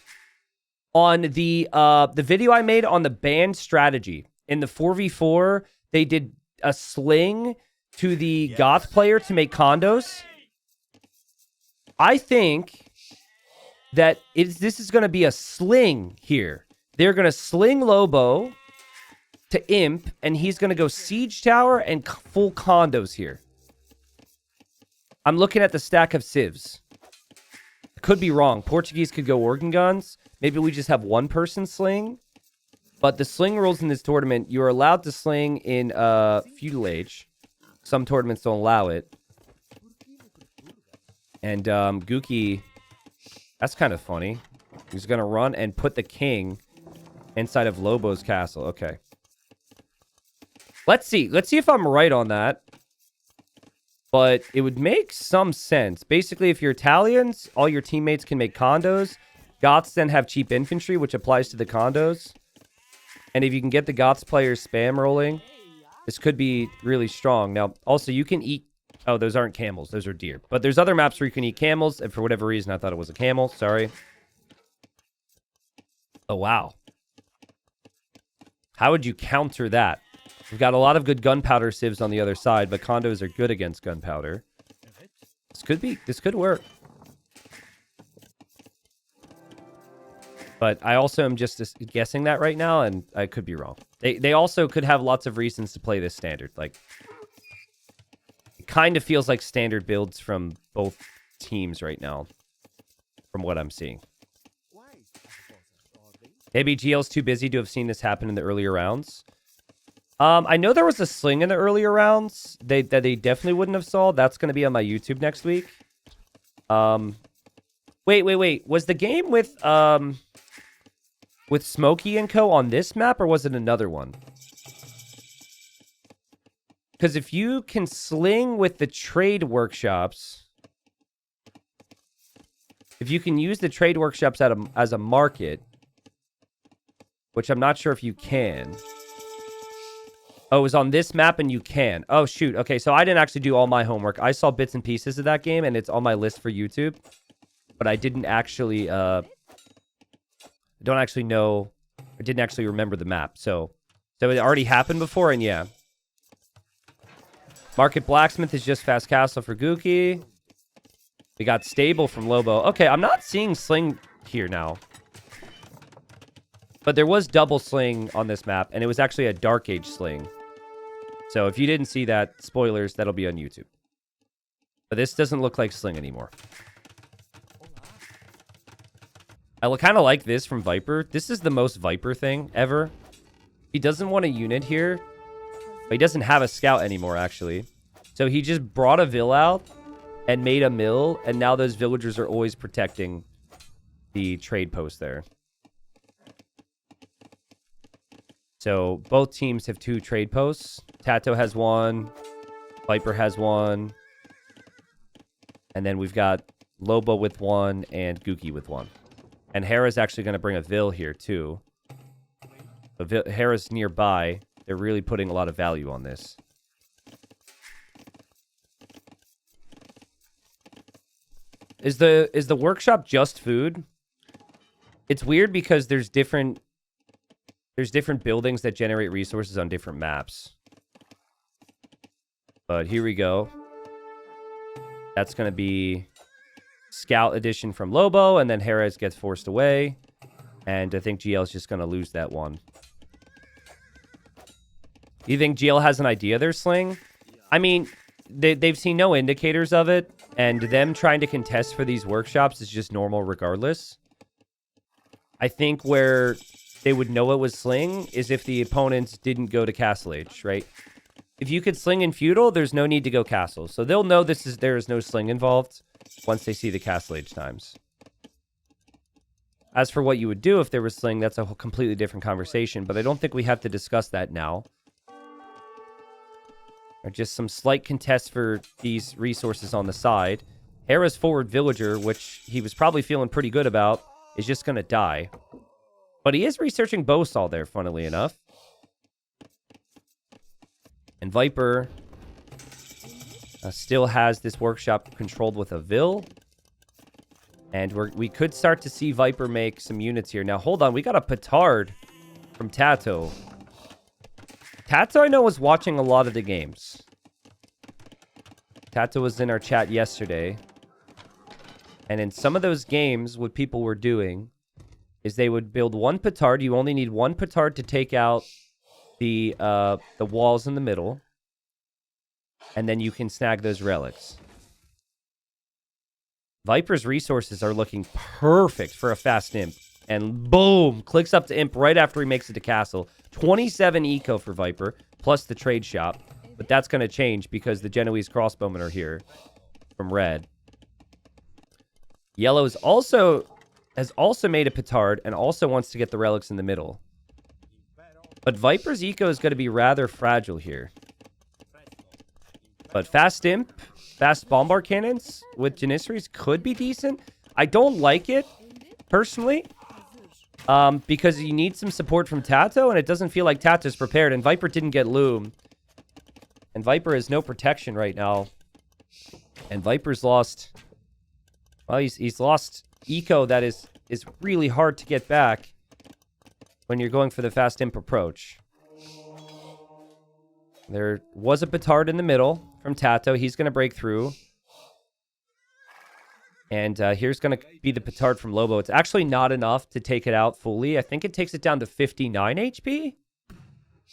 on the video I made on the band strategy? In the 4v4, they did a sling to the Goth player to make condos. I think that this is going to be a sling here. They're going to sling Lobo to Imp, and he's going to go Siege Tower and full condos here. I'm looking at the stack of civs. Could be wrong. Portuguese could go organ guns. Maybe we just have one person sling. But the sling rules in this tournament, you're allowed to sling in feudal age. Some tournaments don't allow it. And Gookie, that's kind of funny. He's going to run and put the king inside of Lobo's castle. Okay. Let's see. Let's see if I'm right on that. But it would make some sense. Basically, if you're Italians, all your teammates can make condos. Goths then have cheap infantry, which applies to the condos. And if you can get the Goths players spam rolling, this could be really strong. Now, also, you can eat... Oh, those aren't camels. Those are deer. But there's other maps where you can eat camels. And for whatever reason, I thought it was a camel. Sorry. Oh, wow. How would you counter that? We've got a lot of good gunpowder civs on the other side, but condos are good against gunpowder. This could work. But I also am just guessing that right now, and I could be wrong. They also could have lots of reasons to play this standard. Like, it kind of feels like standard builds from both teams right now, from what I'm seeing. Maybe GL's too busy to have seen this happen in the earlier rounds. I know there was a sling in the earlier rounds that they definitely wouldn't have saw. That's going to be on my YouTube next week. Wait. Was the game with Smokey and Co. on this map, or was it another one? Because if you can sling with the trade workshops, if you can use the trade workshops as a market, which I'm not sure if you can... Oh, it was on this map and you can. Oh, shoot. Okay, so I didn't actually do all my homework. I saw bits and pieces of that game, and it's on my list for YouTube. But I didn't actually, I don't actually know, I didn't actually remember the map. So it already happened before, and yeah. Market Blacksmith is just Fast Castle for Gookie. We got Stable from Lobo. Okay, I'm not seeing Sling here now. But there was double Sling on this map, and it was actually a Dark Age Sling. So if you didn't see that, spoilers, that'll be on YouTube. But this doesn't look like Sling anymore. I kind of like this from Viper. This is the most Viper thing ever. He doesn't want a unit here. But he doesn't have a scout anymore, actually. So he just brought a vill out and made a mill. And now those villagers are always protecting the trade post there. So both teams have 2 trade posts. Tato has 1. Viper has 1. And then we've got Lobo with 1 and Gookie with 1. And Hera's actually going to bring a Vill here, too. So Hera's nearby. They're really putting a lot of value on this. Is the workshop just food? It's weird because there's different buildings that generate resources on different maps. But here we go. That's going to be Scout Edition from Lobo, and then Jerez gets forced away. And I think GL's just going to lose that one. You think GL has an idea they're sling? I mean, they've seen no indicators of it, and them trying to contest for these workshops is just normal regardless. I think where they would know it was sling is if the opponents didn't go to Castle Age, right? If you could sling in feudal, there's no need to go castle. So they'll know there is no sling involved once they see the Castle Age times. As for what you would do if there was Sling, that's a whole completely different conversation, but I don't think we have to discuss that now. Or just some slight contests for these resources on the side. Hera's forward villager, which he was probably feeling pretty good about, is just going to die. But he is researching Bosal there, funnily enough. And Viper still has this workshop controlled with a Vil. And we could start to see Viper make some units here. Now, hold on. We got a Petard from Tato. Tato, I know, was watching a lot of the games. Tato was in our chat yesterday. And in some of those games, what people were doing is they would build one Petard. You only need one Petard to take out the walls in the middle. And then you can snag those relics. Viper's resources are looking perfect for a fast imp. And boom, clicks up to imp right after he makes it to castle. 27 eco for Viper, plus the trade shop. But that's going to change because the Genoese crossbowmen are here from red. Yellow has also made a Petard and also wants to get the relics in the middle. But Viper's eco is going to be rather fragile here. But fast imp, fast bombard cannons with Janissaries could be decent. I don't like it, personally, because you need some support from Tato, and it doesn't feel like Tato's prepared, and Viper didn't get Loom. And Viper has no protection right now. And Viper's lost... Well, he's lost eco that is really hard to get back when you're going for the fast imp approach. There was a Petard in the middle from Tato. He's going to break through. And here's going to be the Petard from Lobo. It's actually not enough to take it out fully. I think it takes it down to 59 HP.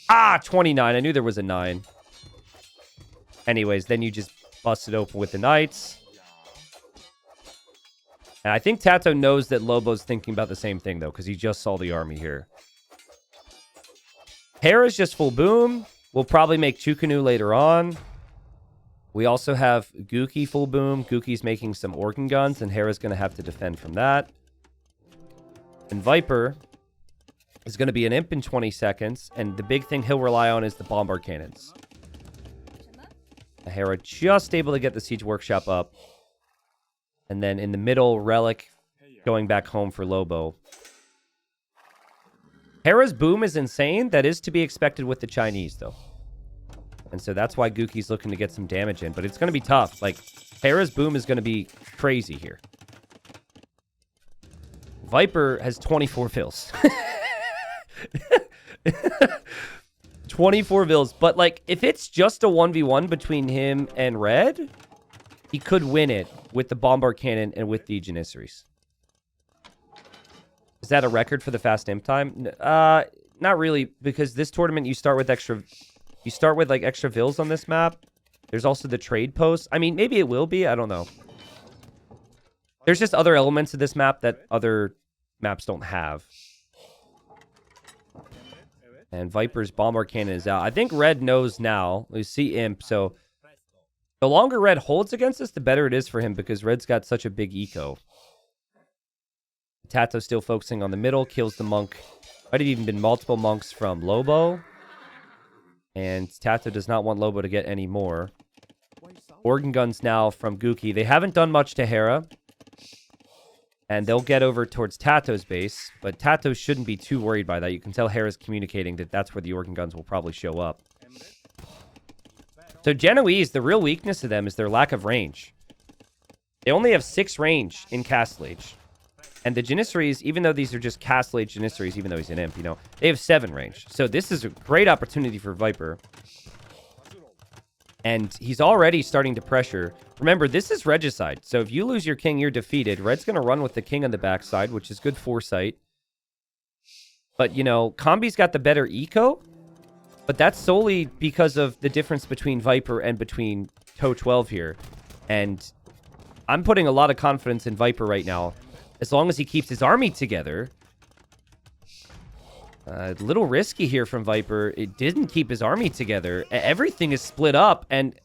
Ah, 29. I knew there was a 9. Anyways, then you just bust it open with the Knights. And I think Tato knows that Lobo's thinking about the same thing, though, because he just saw the army here. Hera's just full boom. We'll probably make Chukanu later on. We also have Gookie full boom. Gookie's making some organ guns, and Hera's going to have to defend from that. And Viper is going to be an imp in 20 seconds, and the big thing he'll rely on is the bombard cannons. Hera just able to get the siege workshop up. And then in the middle, Relic going back home for Lobo. Hera's boom is insane. That is to be expected with the Chinese, though. And so that's why Gookie's looking to get some damage in. But it's going to be tough. Like, Hera's boom is going to be crazy here. Viper has 24 Vils. 24 Vils. But, like, if it's just a 1v1 between him and Red, he could win it with the bombard cannon and with the Janissaries. Is that a record for the fast imp time? Not really, because this tournament you start with extra Vils on this map. There's also the trade post. I mean, maybe it will be. I don't know. There's just other elements of this map that other maps don't have. And Viper's bombard cannon is out. I think Red knows now. We see imp, so the longer Red holds against us, the better it is for him because Red's got such a big eco. Tato still focusing on the middle, kills the monk. Might have even been multiple monks from Lobo. And Tato does not want Lobo to get any more. Organ guns now from Gookie. They haven't done much to Hera. And they'll get over towards Tato's base. But Tato shouldn't be too worried by that. You can tell Hera's communicating that that's where the organ guns will probably show up. So Genoese, the real weakness of them is their lack of range. They only have 6 range in Castle Age. And the Janissaries, even though these are just Castle Age Janissaries, even though he's an imp, you know, they have 7 range. So this is a great opportunity for Viper. And he's already starting to pressure. Remember, this is Regicide. So if you lose your king, you're defeated. Red's going to run with the king on the backside, which is good foresight. But, you know, Combi's got the better eco. But that's solely because of the difference between Viper and between Toe 12 here. And I'm putting a lot of confidence in Viper right now. As long as he keeps his army together. A little risky here from Viper. It didn't keep his army together. Everything is split up. And,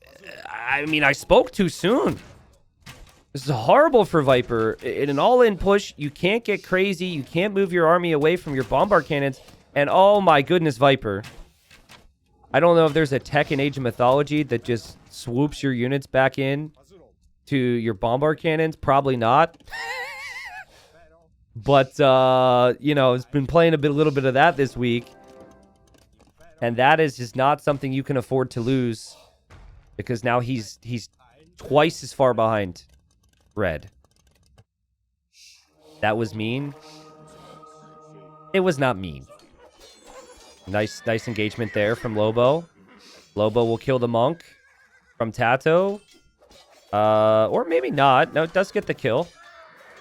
I mean, I spoke too soon. This is horrible for Viper. In an all-in push, you can't get crazy. You can't move your army away from your bombard cannons. And oh my goodness, Viper. I don't know if there's a tech in Age of Mythology that just swoops your units back in to your bombard cannons. Probably not. But, you know, it's been playing a little bit of that this week. And that is just not something you can afford to lose. Because now he's twice as far behind Red. That was mean. It was not mean. Nice engagement there from Lobo. Lobo will kill the monk from Tato. Or maybe not. No, it does get the kill.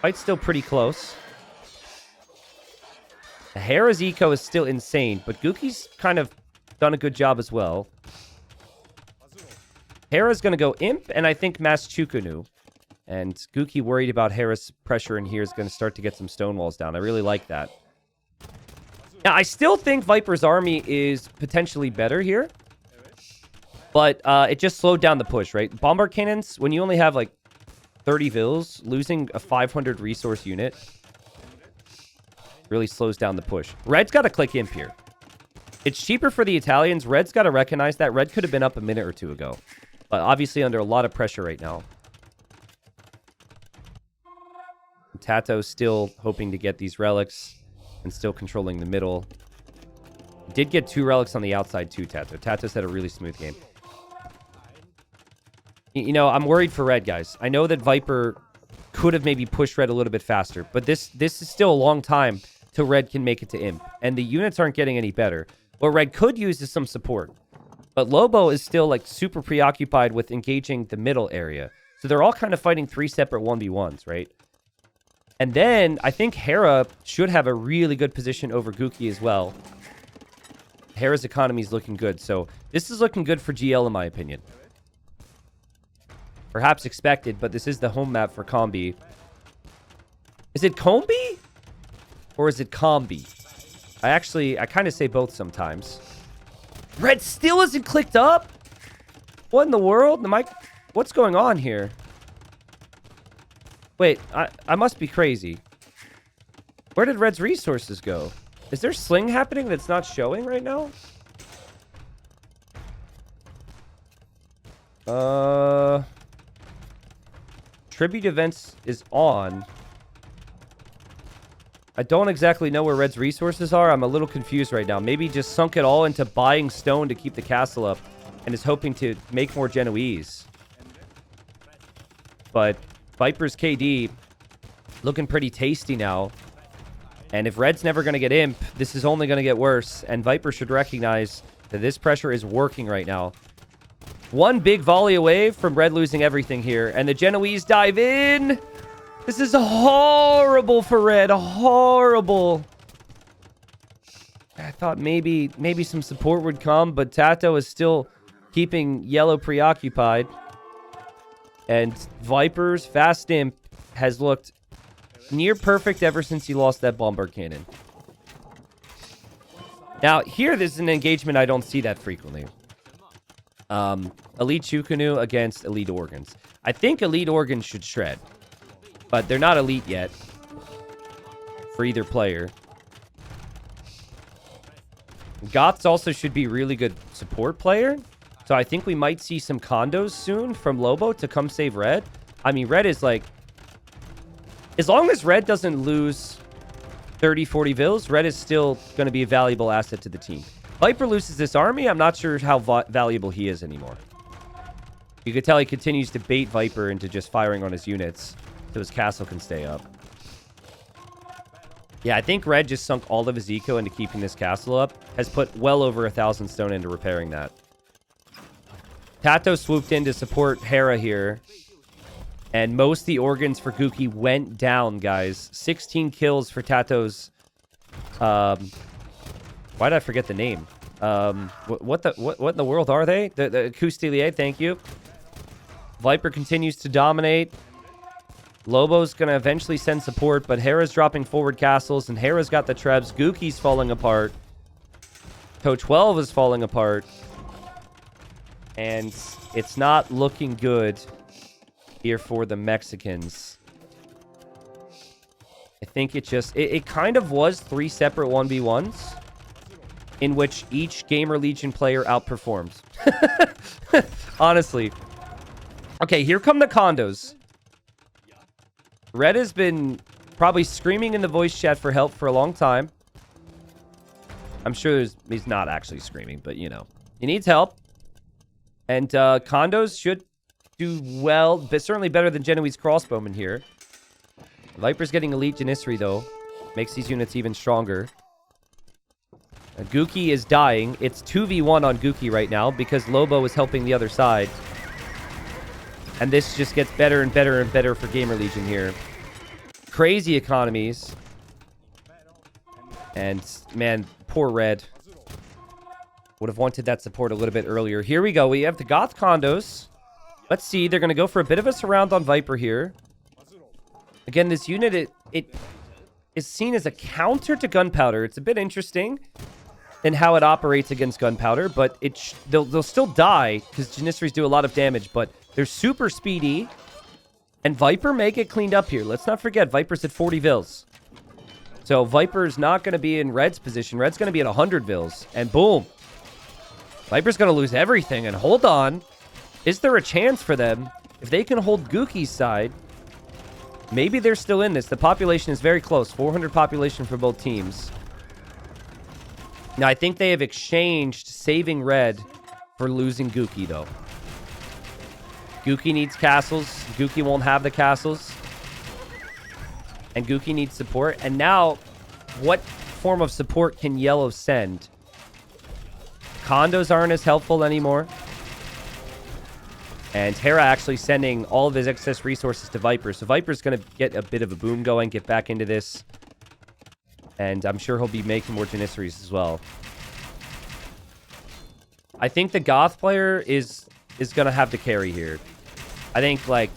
Fight's still pretty close. Hera's eco is still insane, but Guki's kind of done a good job as well. Hera's going to go Imp, and I think Mass Chukunu. And Guki worried about Hera's pressure in here is going to start to get some stone walls down. I really like that. Now, I still think Viper's army is potentially better here. But it just slowed down the push, right? Bombard cannons, when you only have like 30 vills, losing a 500 resource unit really slows down the push. Red's got to click Imp here. It's cheaper for the Italians. Red's got to recognize that. Red could have been up a minute or two ago. But obviously under a lot of pressure right now. Tato's still hoping to get these relics and still controlling the middle. Did get 2 relics on the outside too, Tato. Tato's had a really smooth game. You know, I'm worried for Red, guys. I know that Viper could have maybe pushed Red a little bit faster, but this is still a long time till Red can make it to Imp. And the units aren't getting any better. What Red could use is some support. But Lobo is still, like, super preoccupied with engaging the middle area. So they're all kind of fighting 3 separate 1v1s, right? And then I think Hera should have a really good position over Guki as well. Hera's economy is looking good. So this is looking good for GL, in my opinion. Perhaps expected, but this is the home map for Combi. Is it Combi? Or is it Combi? I kind of say both sometimes. Red still isn't clicked up? What in the world? What's going on here? Wait, I must be crazy. Where did Red's resources go? Is there sling happening that's not showing right now? Tribute events is on. I don't exactly know where Red's resources are. I'm a little confused right now. Maybe just sunk it all into buying stone to keep the castle up and is hoping to make more Genoese. But Viper's KD looking pretty tasty now. And if Red's never going to get Imp, this is only going to get worse. And Viper should recognize that this pressure is working right now. One big volley away from Red losing everything here. And the Genoese dive in. This is horrible for Red. Horrible. I thought maybe some support would come, but Tato is still keeping Yellow preoccupied. And Viper's fast Imp has looked near perfect ever since he lost that bombard cannon. Now, here, this is an engagement I don't see that frequently. Elite Chukunu against Elite Organs. I think Elite Organs should shred. But they're not elite yet. For either player. Goths also should be really good support player. So I think we might see some condos soon from Lobo to come save Red. I mean, Red is like... As long as Red doesn't lose 30, 40 vills, Red is still going to be a valuable asset to the team. Viper loses this army. I'm not sure how valuable he is anymore. You could tell he continues to bait Viper into just firing on his units so his castle can stay up. Yeah, I think Red just sunk all of his eco into keeping this castle up. Has put well over 1,000 stone into repairing that. Tato swooped in to support Hera here. And most of the organs for Guki went down, guys. 16 kills for Tato's... why did I forget the name? What in the world are they? The Coustelier, thank you. Viper continues to dominate. Lobo's going to eventually send support, but Hera's dropping forward castles, and Hera's got the trebs. Guki's falling apart. Toe 12 is falling apart. And it's not looking good here for the Mexicans. I think it kind of was 3 separate 1v1s in which each Gamer Legion player outperformed. Honestly. Okay, here come the condos. Red has been probably screaming in the voice chat for help for a long time. I'm sure he's not actually screaming, but you know. He needs help. And condos should do well, but certainly better than Genoese Crossbowmen here. Viper's getting elite Janissary, though. Makes these units even stronger. Gookie is dying. It's 2v1 on Gookie right now because Lobo is helping the other side. And this just gets better and better and better for Gamer Legion here. Crazy economies. And, man, poor Red. Would have wanted that support a little bit earlier. Here we go. We have the Goth condos. Let's see. They're going to go for a bit of a surround on Viper here. Again, this unit, it is seen as a counter to Gunpowder. It's a bit interesting in how it operates against Gunpowder, but they'll still die because Janissaries do a lot of damage, but they're super speedy. And Viper may get cleaned up here. Let's not forget, Viper's at 40 Vils. So Viper's not going to be in Red's position. Red's going to be at 100 Vils. And boom. Viper's going to lose everything. And hold on. Is there a chance for them? If they can hold Gookie's side, maybe they're still in this. The population is very close. 400 population for both teams. Now, I think they have exchanged saving Red for losing Gookie, though. Gookie needs castles. Gookie won't have the castles. And Gookie needs support. And now, what form of support can Yellow send? Condos aren't as helpful anymore. And Hera actually sending all of his excess resources to Viper. So Viper's going to get a bit of a boom going, get back into this. And I'm sure he'll be making more Janissaries as well. I think the Goth player is going to have to carry here. I think, like,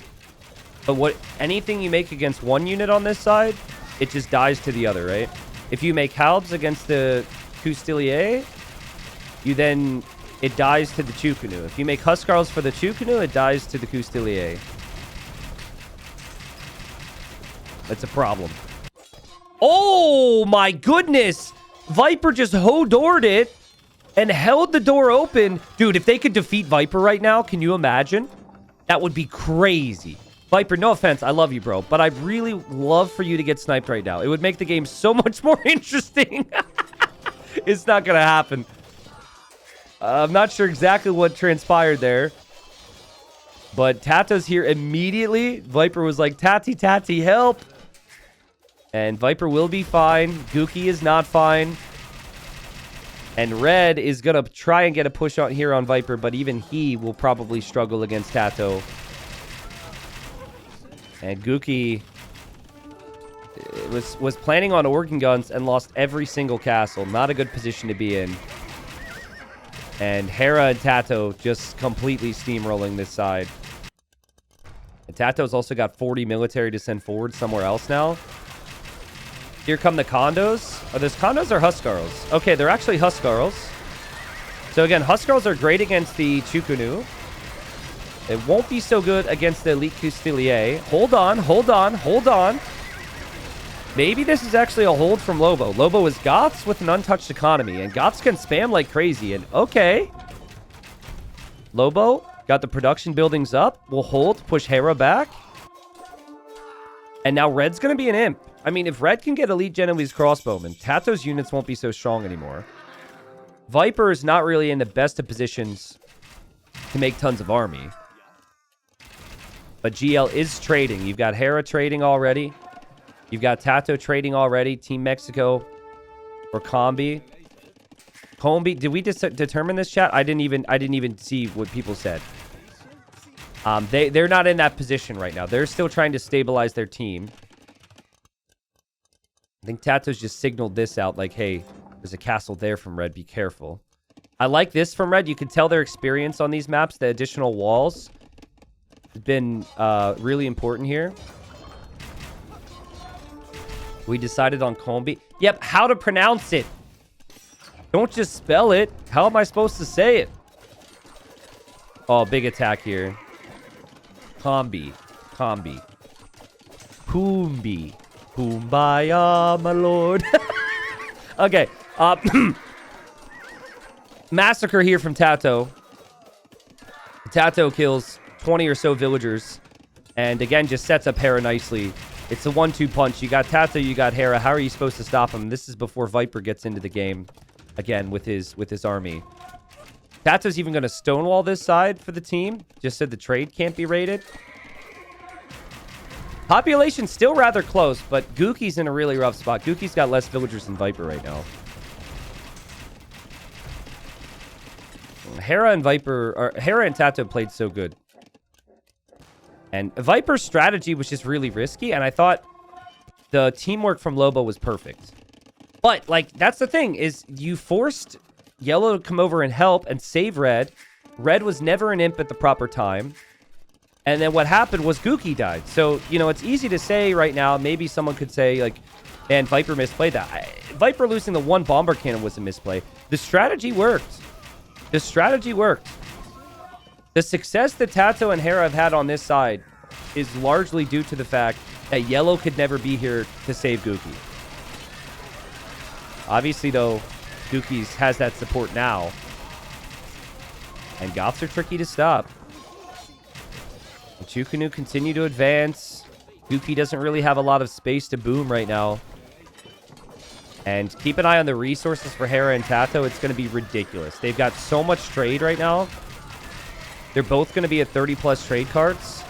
but anything you make against one unit on this side, it just dies to the other, right? If you make Halbs against the Custilier, it dies to the Chukunu. If you make Huskarls for the Chukunu, it dies to the Custilier. That's a problem. Oh my goodness! Viper just Hodored it and held the door open. Dude, if they could defeat Viper right now, can you imagine? That would be crazy. Viper, no offense, I love you, bro, but I'd really love for you to get sniped right now. It would make the game so much more interesting. It's not gonna happen. I'm not sure exactly what transpired there. But Tato's here immediately. Viper was like, Tati, help. And Viper will be fine. Gookie is not fine. And Red is going to try and get a push on here on Viper, but even he will probably struggle against Tato. And Gookie was planning on organ guns and lost every single castle. Not a good position to be in. And Hera and Tato just completely steamrolling this side. And Tato's also got 40 military to send forward somewhere else now. Here come the condos. Are those condos or Huskarls? Okay, they're actually Huskarls. So again, Huskarls are great against the Chukunu. It won't be so good against the Elite Custilier. Hold on. Maybe this is actually a hold from Lobo. Lobo is Goths with an untouched economy, and Goths can spam like crazy, and okay. Lobo got the production buildings up. We'll hold, push Hera back. And now Red's going to be an imp. I mean, if Red can get Elite Genoese Crossbowmen, Tato's units won't be so strong anymore. Viper is not really in the best of positions to make tons of army. But GL is trading. You've got Hera trading already. You've got Tato trading already. Team Mexico or Combi. Combi, did we determine this, chat? I didn't even see what people said. They're not in that position right now. They're still trying to stabilize their team. I think Tato's just signaled this out like, hey, there's a castle there from Red. Be careful. I like this from Red. You can tell their experience on these maps. The additional walls have been really important here. We decided on Combi. Yep, how to pronounce it. Don't just spell it. How am I supposed to say it? Oh, big attack here. Combi. Combi. Combi. Kumbaya, my lord. Okay. Massacre here from Tato. Tato kills 20 or so villagers. And again, just sets up Hera nicely. It's a 1-2 punch. You got Tato, you got Hera. How are you supposed to stop him? This is before Viper gets into the game. Again, with his army. Tato's even going to stonewall this side for the team. Just so the trade can't be raided. Population's still rather close, but Gookie's in a really rough spot. Gookie's got less villagers than Viper right now. Hera and Tato played so good. And Viper's strategy was just really risky, and I thought the teamwork from Lobo was perfect. But, like, that's the thing, is you forced Yellow to come over and help and save Red. Red was never an imp at the proper time. And then what happened was Gookie died. So, you know, it's easy to say right now, maybe someone could say, like, and Viper misplayed that. Viper losing the one bomber cannon was a misplay. The strategy worked. The strategy worked. The success that Tato and Hera have had on this side is largely due to the fact that Yellow could never be here to save Gookie. Obviously, though, Gookie has that support now. And Goths are tricky to stop. Chukunu continue to advance. Gookie doesn't really have a lot of space to boom right now. And keep an eye on the resources for Hera and Tato. It's going to be ridiculous. They've got so much trade right now. They're both going to be at 30-plus trade cards.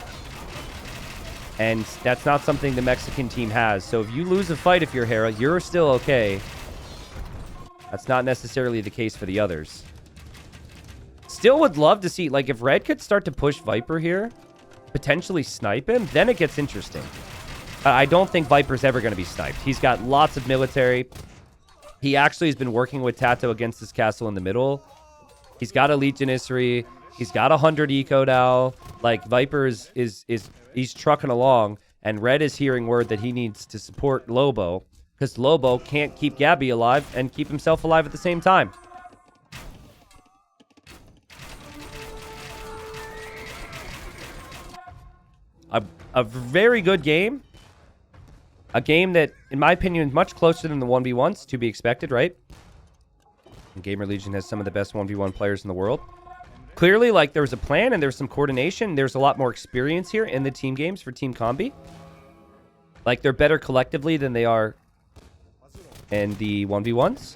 And that's not something the Mexican team has. So if you lose a fight if you're Hera, you're still okay. That's not necessarily the case for the others. Still would love to see, like, if Red could start to push Viper here, potentially snipe him, then it gets interesting. I don't think Viper's ever going to be sniped. He's got lots of military. He actually has been working with Tato against this castle in the middle. He's got a Legionissery. He's got 100 eco now. Like, Viper is he's trucking along, and Red is hearing word that he needs to support Lobo, because Lobo can't keep Gabby alive and keep himself alive at the same time. A very good game. A game that, in my opinion, is much closer than the 1v1s, to be expected, right? And Gamer Legion has some of the best 1v1 players in the world. Clearly, like, there was a plan and there's some coordination. There's a lot more experience here in the team games for Team Combi. Like, they're better collectively than they are in the 1v1s.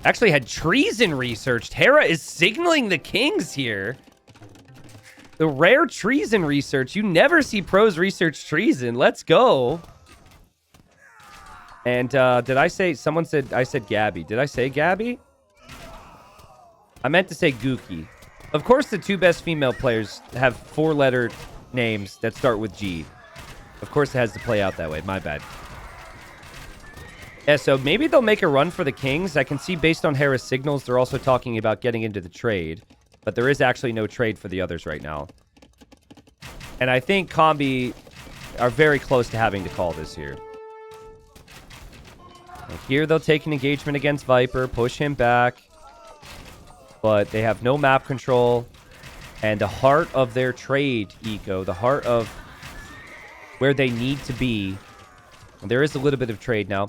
Actually had treason researched. Hera is signaling the kings here. The rare treason research. You never see pros research treason. Let's go. And did I say... Someone said... I said Gabby. Did I say Gabby? I meant to say Gookie. Of course, the two best female players have four-letter names that start with G. Of course, it has to play out that way. My bad. Yeah, so maybe they'll make a run for the kings. I can see based on Hera's signals, they're also talking about getting into the trade. But there is actually no trade for the others right now. And I think Combi are very close to having to call this here. And here they'll take an engagement against Viper, push him back. But they have no map control. And the heart of their trade, Eco, the heart of where they need to be. And there is a little bit of trade now.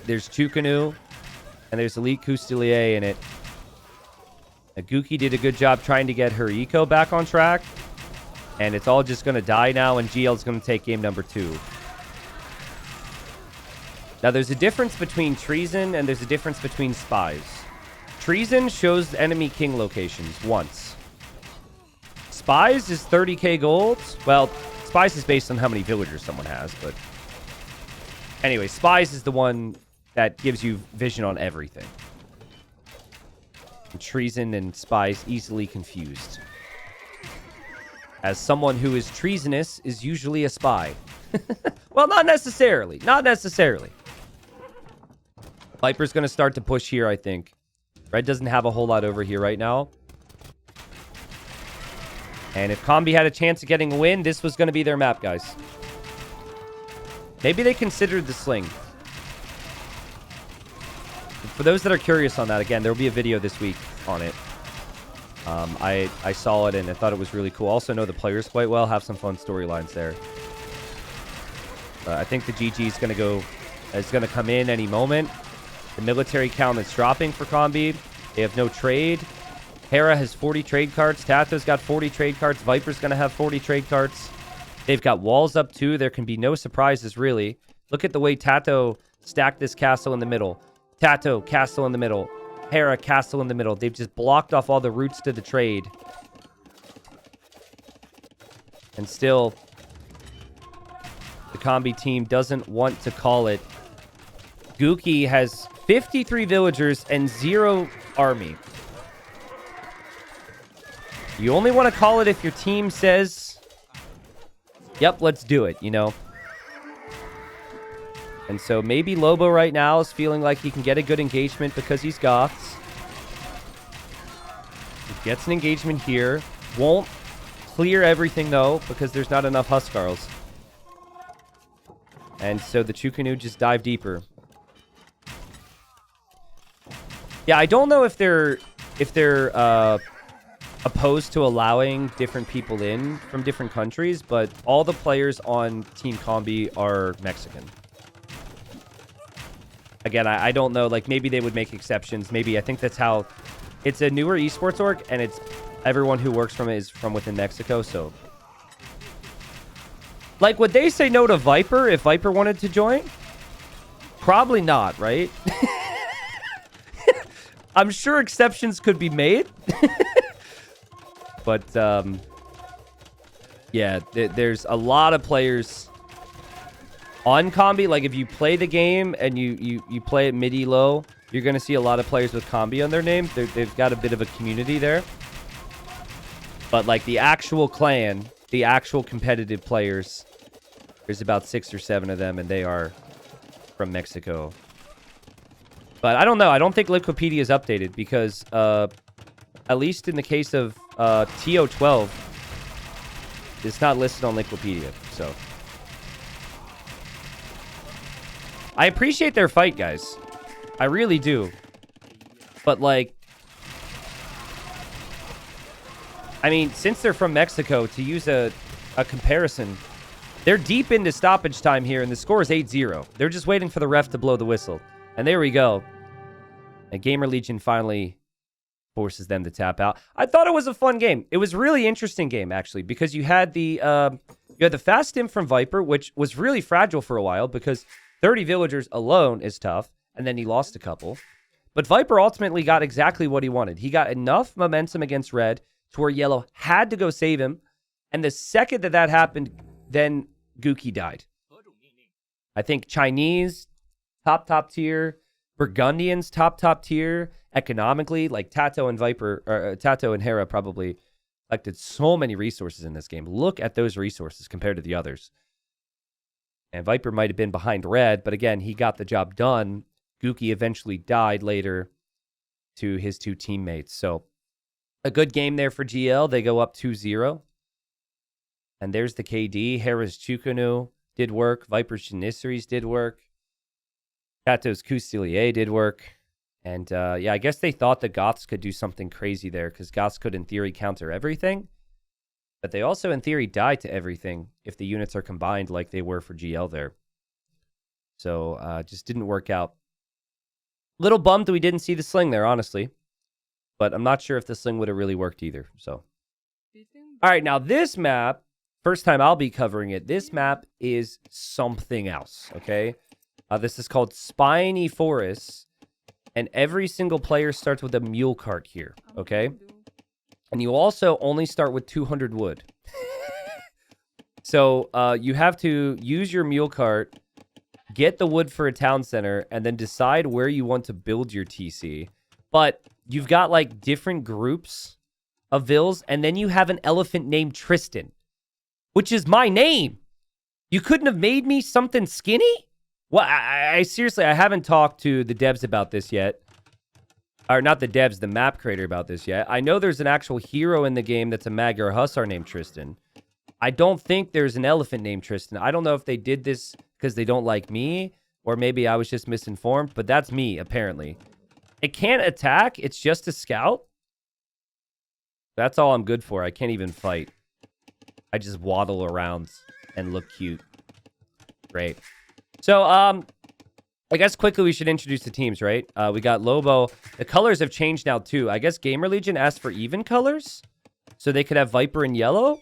There's Chukunu, and there's Elite Coustelier in it. Gookie did a good job trying to get her eco back on track. And it's all just going to die now, and GL's going to take game number 2. Now, there's a difference between treason and there's a difference between spies. Treason shows enemy king locations once. Spies is 30k gold. Well, spies is based on how many villagers someone has, but... Anyway, spies is the one that gives you vision on everything. And treason and spies easily confused. As someone who is treasonous is usually a spy. Well, not necessarily. Not necessarily. Viper's going to start to push here, I think. Red doesn't have a whole lot over here right now. And if Combi had a chance of getting a win, this was going to be their map, guys. Maybe they considered the sling. For those that are curious on that, again, there will be a video this week on it. I saw it and I thought it was really cool. Also know the players quite well. Have some fun storylines there. I think the GG is going to come in any moment. The military count is dropping for Combi. They have no trade. Hera has 40 trade cards. Tato's got 40 trade cards. Viper's going to have 40 trade cards. They've got walls up too. There can be no surprises, really. Look at the way Tato stacked this castle in the middle. Tato, castle in the middle. Hera, castle in the middle. They've just blocked off all the routes to the trade. And still, the Combi team doesn't want to call it. Gookie has 53 villagers and 0 army. You only want to call it if your team says, yep, let's do it, you know. And so maybe Lobo right now is feeling like he can get a good engagement because he's Goths. He gets an engagement here. Won't clear everything, though, because there's not enough Huskarls. And so the Chukunu just dive deeper. Yeah, I don't know if they're opposed to allowing different people in from different countries, but all the players on Team Combi are Mexican. Again, I don't know. Like, maybe they would make exceptions. Maybe. I think that's how... It's a newer esports org, and it's everyone who works from it is from within Mexico, so... Like, would they say no to Viper if Viper wanted to join? Probably not, right? I'm sure exceptions could be made. But, yeah, there's a lot of players on Combi. Like, if you play the game and you play it midi-low, you're going to see a lot of players with Combi on their name. They've got a bit of a community there. But, like, the actual clan, the actual competitive players, there's about 6 or 7 of them, and they are from Mexico. But I don't know. I don't think Liquipedia is updated because, at least in the case of TO12, it's not listed on Liquipedia, so... I appreciate their fight, guys. I really do. But, like... I mean, since they're from Mexico, to use a comparison, they're deep into stoppage time here, and the score is 8-0. They're just waiting for the ref to blow the whistle. And there we go. And Gamer Legion finally forces them to tap out. I thought it was a fun game. It was a really interesting game, actually, because you had the fast stim from Viper, which was really fragile for a while because 30 villagers alone is tough, and then he lost a couple. But Viper ultimately got exactly what he wanted. He got enough momentum against Red to where Yellow had to go save him, and the second that happened, then Gookie died. I think Chinese, top tier, Burgundians, top tier, economically, like Tato and Viper, or Tato and Hera probably collected so many resources in this game. Look at those resources compared to the others. And Viper might have been behind Red, but again, he got the job done. Gookie eventually died later to his 2 teammates. So a good game there for GL. They go up 2-0. And there's the KD. Hera's Chukunu did work. Viper's Janissaries did work. Tato's Custilier did work. And, yeah, I guess they thought the Goths could do something crazy there because Goths could, in theory, counter everything. But they also, in theory, die to everything if the units are combined like they were for GL there. So, just didn't work out. Little bummed we didn't see the sling there, honestly. But I'm not sure if the sling would have really worked either. So, all right, now this map, first time I'll be covering it, this map is something else, okay? This is called Spiny Forests. And every single player starts with a mule cart here, okay? And you also only start with 200 wood. So you have to use your mule cart, get the wood for a town center, and then decide where you want to build your TC. But you've got, like, different groups of vills, and then you have an elephant named Tristan, which is my name. You couldn't have made me something skinny? Well, I seriously, I haven't talked to the devs about this yet. Or not the devs, the map creator about this yet. I know there's an actual hero in the game that's a Magyar Hussar named Tristan. I don't think there's an elephant named Tristan. I don't know if they did this because they don't like me, or maybe I was just misinformed, but that's me, apparently. It can't attack, it's just a scout. That's all I'm good for. I can't even fight. I just waddle around and look cute. Great. So, I guess quickly we should introduce the teams, right? We got Lobo. The colors have changed now, too. I guess Gamer Legion asked for even colors, so they could have Viper in yellow.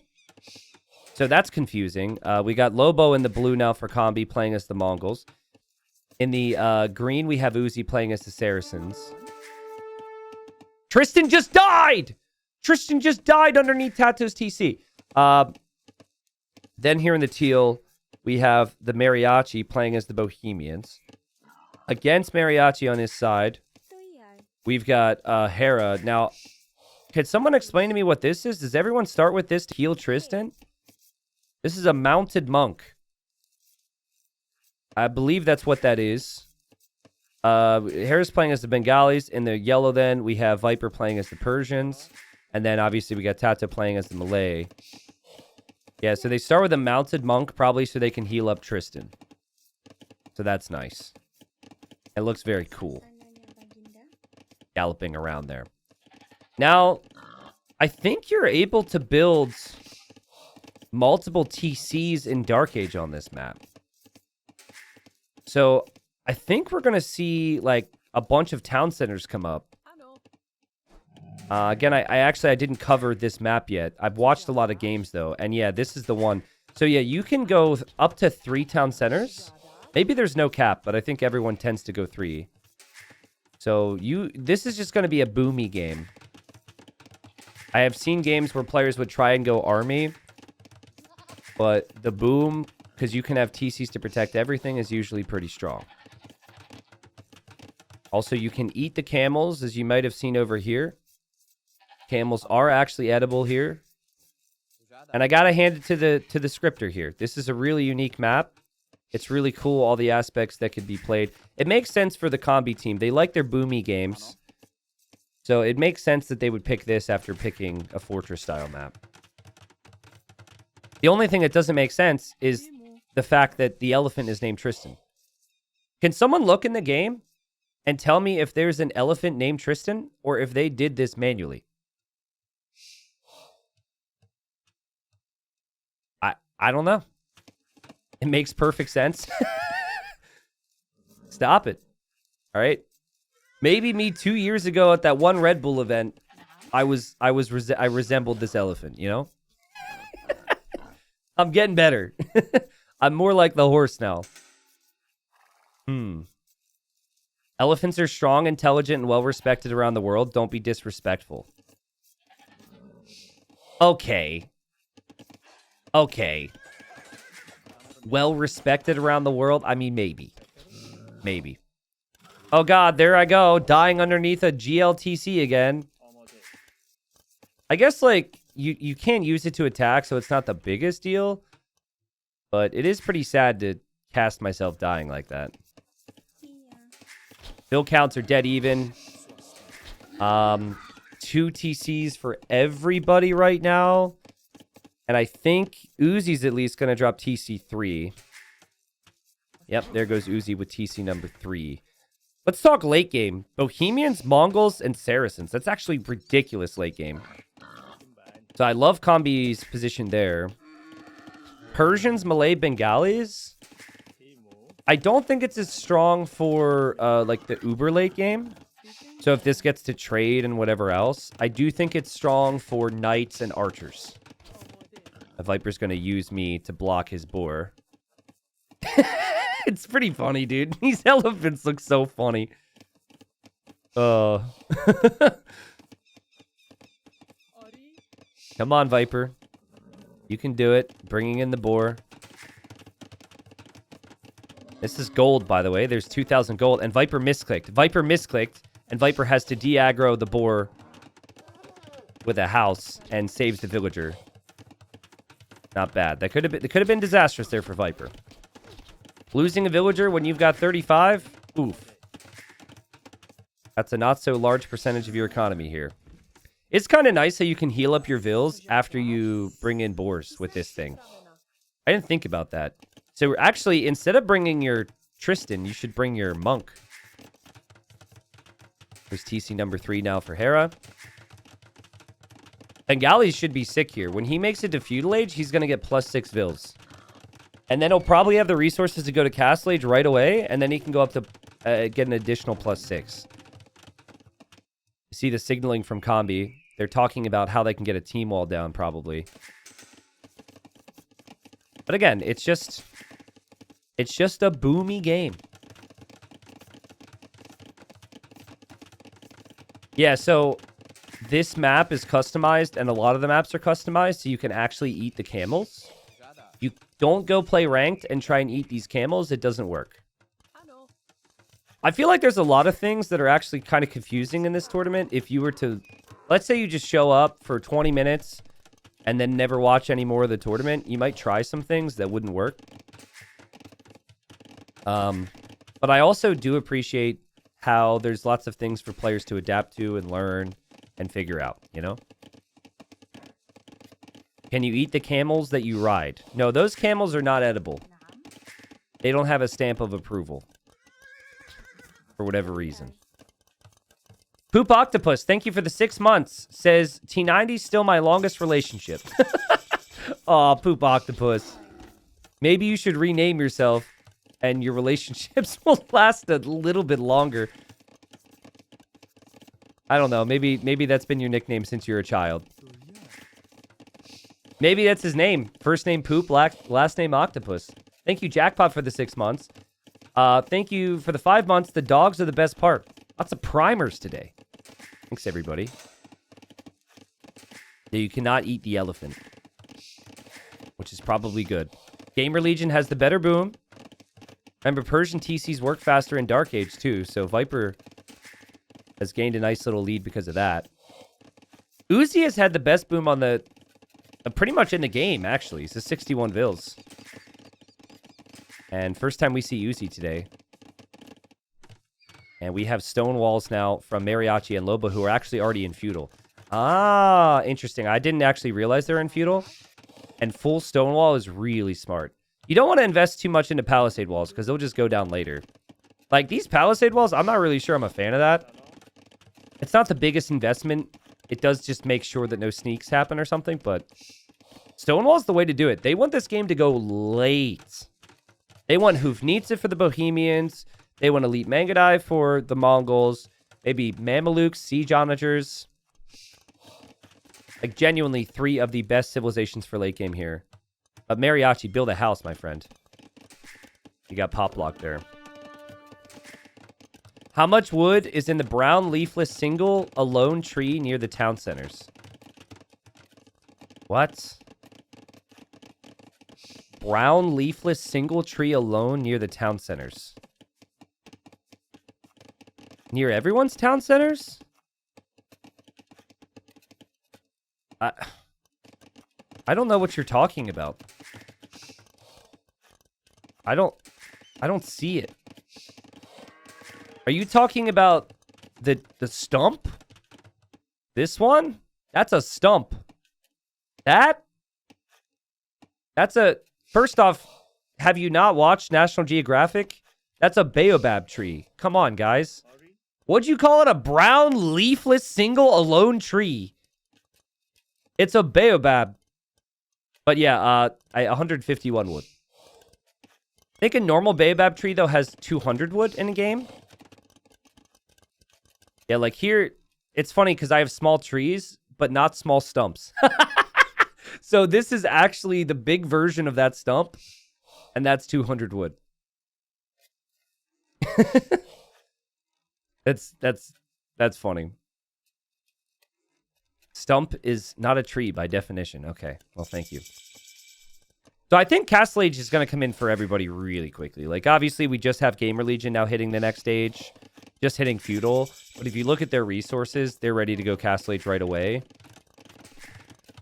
So that's confusing. We got Lobo in the blue now for Combi, playing as the Mongols. In the green, we have Uzi playing as the Saracens. Tristan just died! Tristan just died underneath Tato's TC. Then here in the teal, we have the Mariachi playing as the Bohemians. Against Mariachi on his side, we've got Hera. Now, can someone explain to me what this is? Does everyone start with this to heal Tristan? This is a mounted monk. I believe that's what that is. Hera's playing as the Bengalis. In the yellow, then, we have Viper playing as the Persians. And then, obviously, we got Tato playing as the Malay. Yeah, so they start with a mounted monk, probably so they can heal up Tristan. So that's nice. It looks very cool. Galloping around there. Now, I think you're able to build multiple TCs in Dark Age on this map. So, I think we're going to see, like, a bunch of town centers come up. Again, I didn't cover this map yet. I've watched a lot of games, though. And, yeah, this is the one. So, yeah, you can go up to 3 town centers. Maybe there's no cap, but I think everyone tends to go 3. So, this is just going to be a boomy game. I have seen games where players would try and go army. But the boom, because you can have TCs to protect everything, is usually pretty strong. Also, you can eat the camels, as you might have seen over here. Camels are actually edible here. And I gotta hand it to the scripter here. This is a really unique map. It's really cool, all the aspects that could be played. It makes sense for the Combi team. They like their boomy games. So it makes sense that they would pick this after picking a Fortress-style map. The only thing that doesn't make sense is the fact that the elephant is named Tristan. Can someone look in the game and tell me if there's an elephant named Tristan or if they did this manually? I don't know. It makes perfect sense. Stop it. All right. Maybe me 2 years ago at that one Red Bull event, I resembled this elephant, you know? I'm getting better. I'm more like the horse now. Elephants are strong, intelligent, and well-respected around the world. Don't be disrespectful. Okay. Well-respected around the world? I mean, maybe. Maybe. Oh, God, there I go. Dying underneath a GLTC again. I guess, like, you can't use it to attack, so it's not the biggest deal. But it is pretty sad to cast myself dying like that. Bill counts are dead even. 2 TCs for everybody right now. And I think Uzi's at least going to drop TC 3. Yep, there goes Uzi with TC number 3. Let's talk late game. Bohemians, Mongols, and Saracens. That's actually ridiculous late game. So I love Combi's position there. Persians, Malay, Bengalis. I don't think it's as strong for like the uber late game. So if this gets to trade and whatever else, I do think it's strong for knights and archers. A Viper's going to use me to block his boar. It's pretty funny, dude. These elephants look so funny. Come on, Viper. You can do it. Bringing in the boar. This is gold, by the way. There's 2,000 gold. And Viper misclicked. Viper misclicked. And Viper has to de-aggro the boar with a house and saves the villager. Not bad. That could have been disastrous there for Viper. Losing a villager when you've got 35? Oof. That's a not so large percentage of your economy here. It's kind of nice how you can heal up your vills after you bring in boars with this thing. I didn't think about that. So actually, instead of bringing your Tristan, you should bring your monk. There's TC number 3 now for Hera. Bengali should be sick here. When he makes it to feudal age, he's going to get +6 Vils. And then he'll probably have the resources to go to castle age right away, and then he can go up to get an additional +6. You see the signaling from Combi. They're talking about how they can get a team wall down, probably. But again, it's just a boomy game. Yeah, so this map is customized, and a lot of the maps are customized, so you can actually eat the camels. You don't go play ranked and try and eat these camels. It doesn't work. I feel like there's a lot of things that are actually kind of confusing in this tournament. If you were to, let's say you just show up for 20 minutes and then never watch any more of the tournament, you might try some things that wouldn't work. But I also do appreciate how there's lots of things for players to adapt to and learn and figure out, you know? Can you eat the camels that you ride? No, those camels are not edible. They don't have a stamp of approval. For whatever reason. Poop Octopus, thank you for the 6 months. Says, T90's still my longest relationship. Aw, Poop Octopus. Maybe you should rename yourself and your relationships will last a little bit longer. I don't know. Maybe that's been your nickname since you were a child. Maybe that's his name. First name Poop, last name Octopus. Thank you, Jackpot, for the 6 months. Thank you for the 5 months. The dogs are the best part. Lots of primers today. Thanks, everybody. Yeah, you cannot eat the elephant. Which is probably good. Gamer Legion has the better boom. Remember, Persian TCs work faster in Dark Age, too. So Viper has gained a nice little lead because of that. Uzi has had the best boom on the... pretty much in the game, actually. It's a 61 Vils. And first time we see Uzi today. And we have stone walls now from Mariachi and Loba, who are actually already in feudal. Ah, interesting. I didn't actually realize they're in feudal. And full stone wall is really smart. You don't want to invest too much into palisade walls, because they'll just go down later. Like, these palisade walls, I'm not really sure I'm a fan of that. It's not the biggest investment. It does just make sure that no sneaks happen or something, but... Stonewall's the way to do it. They want this game to go late. They want Hufnitsa for the Bohemians. They want Elite Mangadai for the Mongols. Maybe Mamelukes, Siege Onagers. Like, genuinely, 3 of the best civilizations for late game here. But Mariachi, build a house, my friend. You got pop lock there. How much wood is in the brown leafless single alone tree near the town centers? What? Brown leafless single tree alone near the town centers. Near everyone's town centers? I don't know what you're talking about. I don't see it. Are you talking about the stump? This one? That's a stump. That's a... First off, have you not watched National Geographic? That's a baobab tree. Come on, guys. What'd you call it? A brown, leafless, single, alone tree. It's a baobab. But yeah, 151 wood. I think a normal baobab tree, though, has 200 wood in a game. Yeah, like here, it's funny because I have small trees, but not small stumps. So this is actually the big version of that stump, and that's 200 wood. That's funny. Stump is not a tree by definition. Okay, well, thank you. So I think Castle Age is going to come in for everybody really quickly. Like, obviously, we just have Gamer Legion now hitting the next stage, just hitting Feudal. But if you look at their resources, they're ready to go Castle Age right away.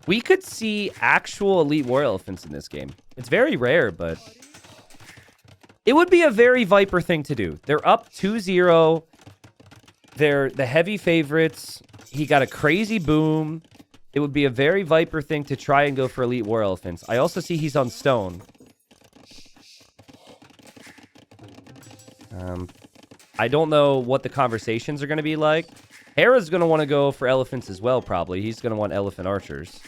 We could see actual Elite War Elephants in this game. It's very rare, but it would be a very Viper thing to do. They're up 2-0. They're the heavy favorites. He got a crazy boom. It would be a very Viper thing to try and go for Elite War Elephants. I also see he's on stone. I don't know what the conversations are going to be like. Hera's going to want to go for elephants as well, probably. He's going to want elephant archers.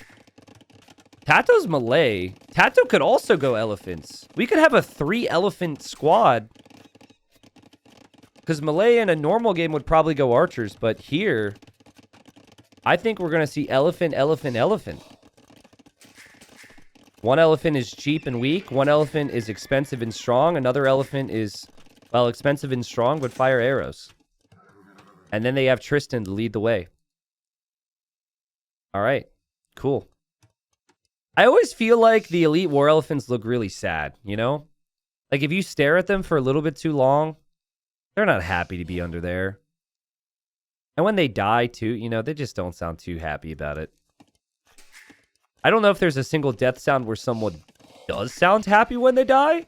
Tato's Malay. Tato could also go elephants. We could have a 3-elephant squad. Because Malay in a normal game would probably go archers. But here, I think we're going to see elephant, elephant, elephant. One elephant is cheap and weak. One elephant is expensive and strong. Another elephant is, well, expensive and strong, but fire arrows. And then they have Tristan to lead the way. All right. Cool. I always feel like the elite war elephants look really sad, you know? Like, if you stare at them for a little bit too long, they're not happy to be under there. And when they die, too, you know, they just don't sound too happy about it. I don't know if there's a single death sound where someone does sound happy when they die.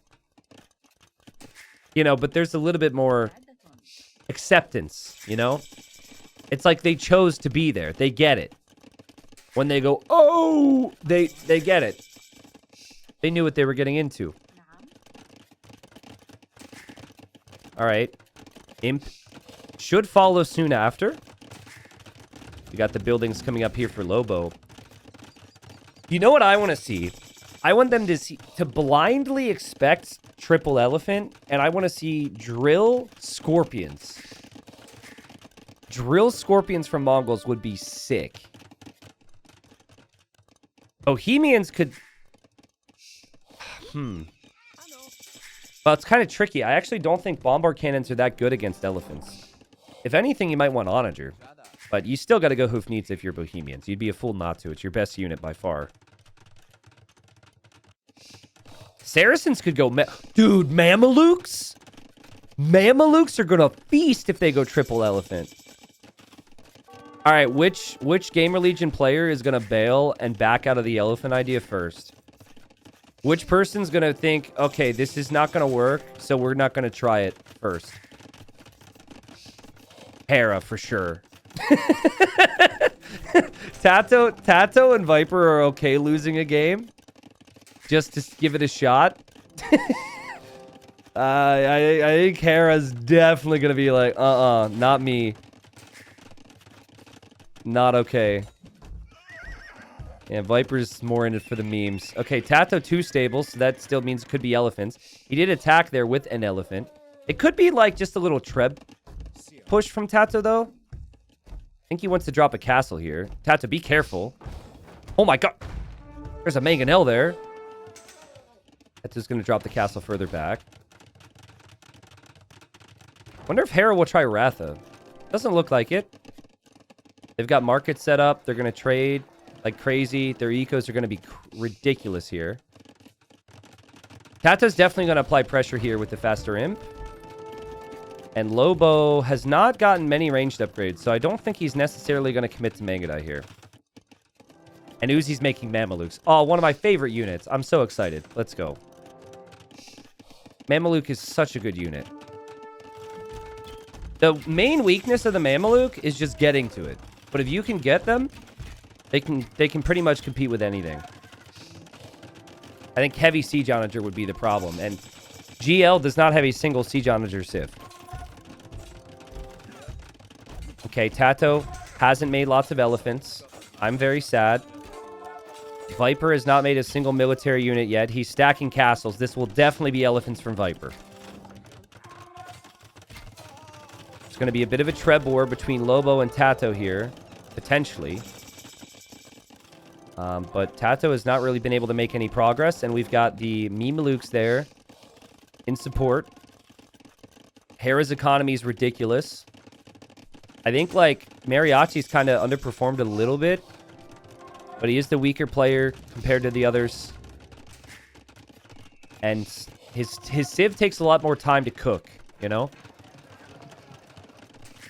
You know, but there's a little bit more acceptance, you know? It's like they chose to be there. They get it. When they go, oh, they get it. They knew what they were getting into. All right. Imp should follow soon after. We got the buildings coming up here for Lobo. You know what I want to see? I want them to blindly expect triple elephant, and I want to see drill scorpions. Drill scorpions from Mongols would be sick. Bohemians could... Well, it's kind of tricky. I actually don't think bombard cannons are that good against elephants. If anything, you might want onager. But you still got to go Hoofneets if you're Bohemians. You'd be a fool not to. It's your best unit by far. Saracens could go... Dude, Mamelukes? Mamelukes are going to feast if they go triple elephant. All right, which Gamer Legion player is going to bail and back out of the elephant idea first? Which person's going to think, okay, this is not going to work, so we're not going to try it first? Hera, for sure. Tato and Viper are okay losing a game. Just to give it a shot. I think Hera's definitely going to be like, not me. Not okay. Yeah, Viper's more in it for the memes. Okay, Tato 2 stable, so that still means it could be elephants. He did attack there with an elephant. It could be like just a little treb push from Tato, though. I think he wants to drop a castle here. Tato, be careful. Oh my god. There's a mangonel there. Tato's going to drop the castle further back. Wonder if Hera will try Ratha. Doesn't look like it. They've got markets set up. They're going to trade like crazy. Their ecos are going to be ridiculous here. Tato's definitely going to apply pressure here with the faster imp. And Lobo has not gotten many ranged upgrades, so I don't think he's necessarily going to commit to Mangadai here. And Uzi's making Mamelukes. Oh, one of my favorite units. I'm so excited. Let's go. Mameluke is such a good unit. The main weakness of the Mameluke is just getting to it. But if you can get them, they can pretty much compete with anything. I think heavy Siege Onager would be the problem. And GL does not have a single Siege Onager Civ. Okay, Tato hasn't made lots of elephants. I'm very sad. Viper has not made a single military unit yet. He's stacking castles. This will definitely be elephants from Viper. It's going to be a bit of a treb war between Lobo and Tato here. Potentially. But Tato has not really been able to make any progress. And we've got the Mamelukes there in support. Hera's economy is ridiculous. I think, like, Mariachi's kind of underperformed a little bit. But he is the weaker player compared to the others. And his Civ takes a lot more time to cook, you know?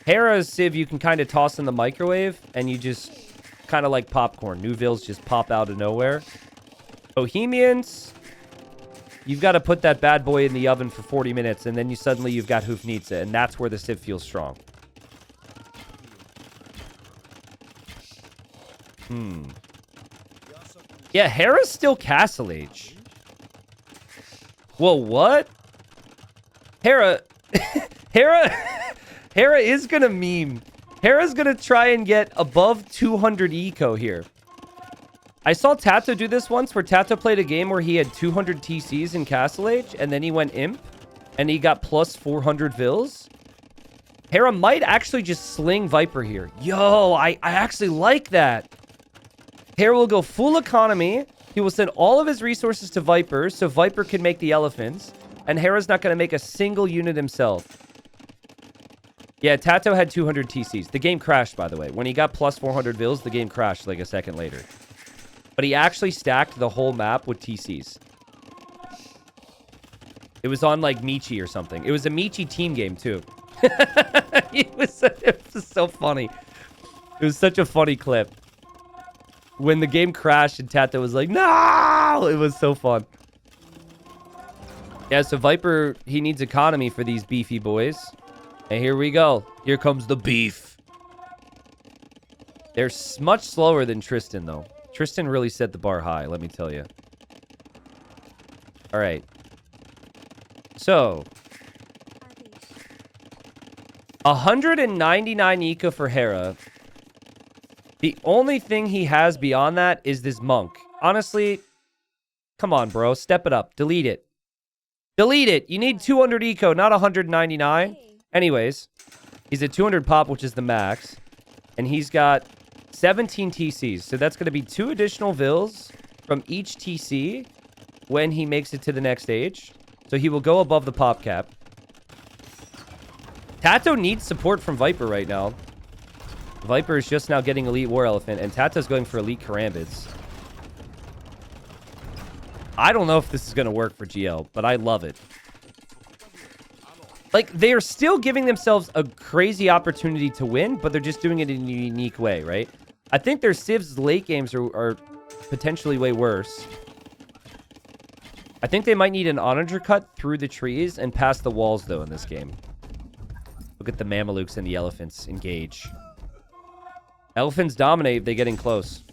Hera's Civ you can kind of toss in the microwave, and you just kind of like popcorn. Newvilles just pop out of nowhere. Bohemians, you've got to put that bad boy in the oven for 40 minutes, and then you've got Hoofnitsa, and that's where the Civ feels strong. Yeah, Hera's still Castle Age. Whoa, what? Hera is gonna meme Hera's going to try and get above 200 eco here. I saw Tato do this once, where Tato played a game where he had 200 TCs in Castle Age, and then he went Imp, and he got plus 400 Vils. Hera might actually just sling Viper here. Yo, I actually like that. Hera will go full economy. He will send all of his resources to Viper, so Viper can make the elephants, and Hera's not going to make a single unit himself. Yeah, Tato had 200 TCs. The game crashed, by the way. When he got plus 400 Vils, the game crashed like a second later. But he actually stacked the whole map with TCs. It was on, like, Michi or something. It was a Michi team game, too. it was so funny. It was such a funny clip. When the game crashed and Tato was like, no! It was so fun. Yeah, so Viper, he needs economy for these beefy boys. And here we go. Here comes the beef. They're much slower than Tristan, though. Tristan really set the bar high, let me tell you. All right. So, 199 eco for Hera. The only thing he has beyond that is this monk. Honestly, come on, bro. Step it up. Delete it. Delete it. You need 200 eco, not 199. Anyways, he's at 200 pop, which is the max. And he's got 17 TCs. So that's going to be 2 additional Vils from each TC when he makes it to the next stage. So he will go above the pop cap. Tato needs support from Viper right now. Viper is just now getting Elite War Elephant, and Tato's going for Elite Karambits. I don't know if this is going to work for GL, but I love it. Like, they are still giving themselves a crazy opportunity to win, but they're just doing it in a unique way, right? I think their Civs late games are potentially way worse. I think they might need an onager cut through the trees and past the walls, though, in this game. Look at the Mamelukes and the elephants engage. Elephants dominate if they get in close.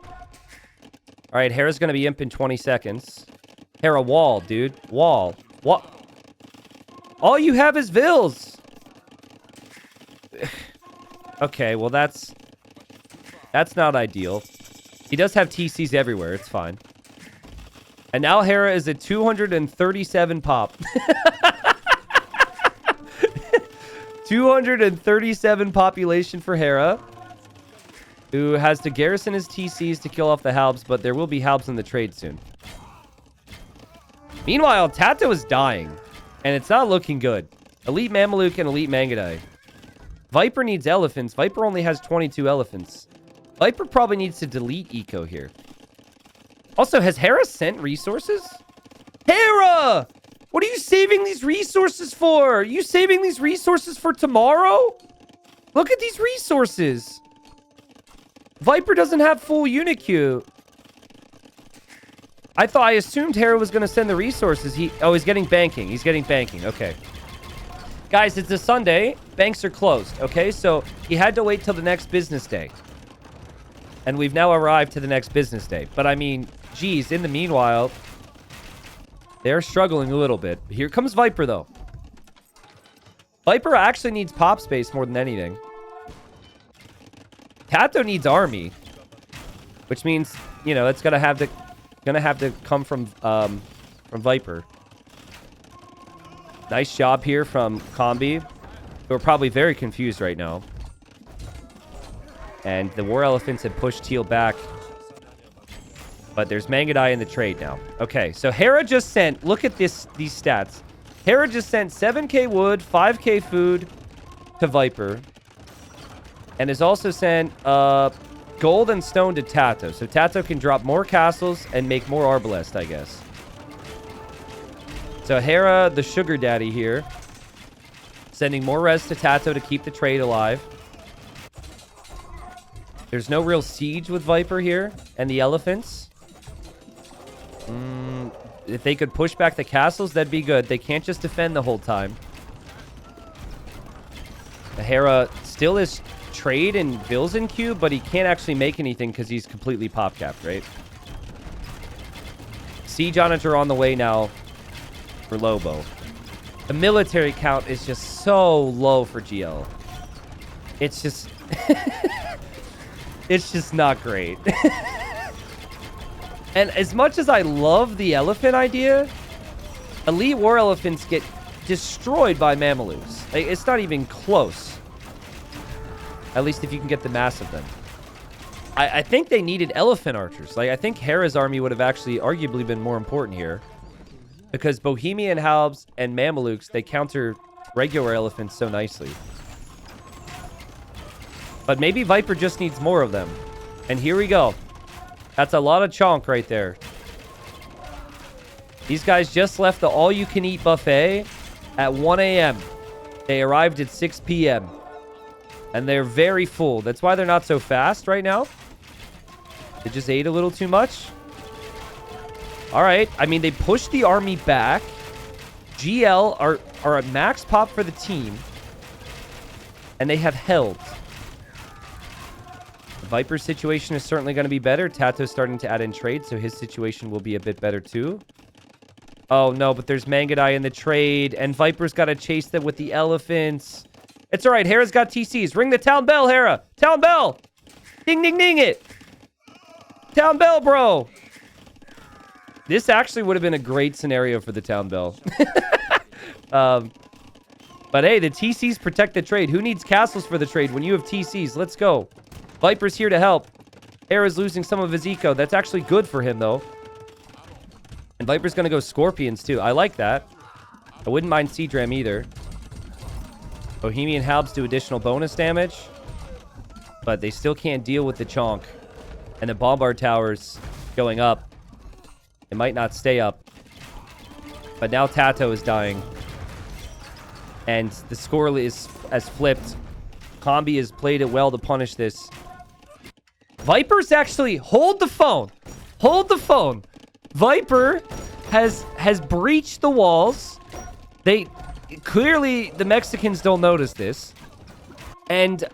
All right, Hera's going to be imp in 20 seconds. Hera, wall, dude. Wall. What? All you have is Vils. Okay, well, that's not ideal. He does have TCs everywhere. It's fine. And now Hera is at 237 pop. 237 population for Hera, who has to garrison his TCs to kill off the Halbs, but there will be Halbs in the trade soon. Meanwhile, Tato is dying, and it's not looking good. Elite Mameluke and Elite Mangudai. Viper needs elephants. Viper only has 22 elephants. Viper probably needs to delete eco here. Also, has Hera sent resources? Hera! What are you saving these resources for? Are you saving these resources for tomorrow? Look at these resources. Viper doesn't have full unit queue. I assumed Hera was going to send the resources. He's getting banking. He's getting banking. Okay. Guys, it's a Sunday. Banks are closed. Okay, so he had to wait till the next business day. And we've now arrived to the next business day. But I mean, geez, in the meanwhile, they're struggling a little bit. Here comes Viper, though. Viper actually needs pop space more than anything. Tato needs army, which means, you know, it's gonna have to come from Viper. Nice job here from Combi, who are probably very confused right now. And the War Elephants had pushed Teal back. But there's Mangudai in the trade now. Okay, so Hera just sent... Look at these stats. Hera just sent 7k wood, 5k food to Viper. And has also sent gold and stone to Tato. So Tato can drop more castles and make more Arbalest, I guess. So Hera, the sugar daddy here. Sending more res to Tato to keep the trade alive. There's no real siege with Viper here. And the elephants. If they could push back the castles, that'd be good. They can't just defend the whole time. Hera still is trade and Vils in queue, but he can't actually make anything because he's completely pop capped, right? Siege onager on the way now for Lobo. The military count is just so low for GL. It's just... it's just not great. And as much as I love the elephant idea, elite war elephants get destroyed by Mamelukes. Like, it's not even close. At least if you can get the mass of them. I think they needed elephant archers. Like, I think Hera's army would have actually arguably been more important here. Because Bohemian Halbs and Mamelukes, they counter regular elephants so nicely. But maybe Viper just needs more of them. And here we go. That's a lot of chonk right there. These guys just left the all-you-can-eat buffet at 1 a.m. They arrived at 6 p.m. And they're very full. That's why they're not so fast right now. They just ate a little too much. All right. I mean, they pushed the army back. GL are at max pop for the team. And they have held. The Viper's situation is certainly going to be better. Tato's starting to add in trade, so his situation will be a bit better too. Oh, no, but there's Mangadai in the trade. And Viper's got to chase them with the elephants. It's all right. Hera's got TCs. Ring the town bell, Hera. Town bell. Ding, ding, ding it. Town bell, bro. This actually would have been a great scenario for the town bell. But hey, the TCs protect the trade. Who needs castles for the trade when you have TCs? Let's go. Viper's here to help. Hera's losing some of his eco. That's actually good for him, though. And Viper's going to go Scorpions, too. I like that. I wouldn't mind Seadram either. Bohemian Halbs do additional bonus damage. But they still can't deal with the chonk. And the Bombard Towers going up. It might not stay up. But now Tato is dying. And the score has flipped. Combi has played it well to punish this. Viper's actually... Hold the phone. Hold the phone. Viper has breached the walls. They... Clearly, the Mexicans don't notice this. And,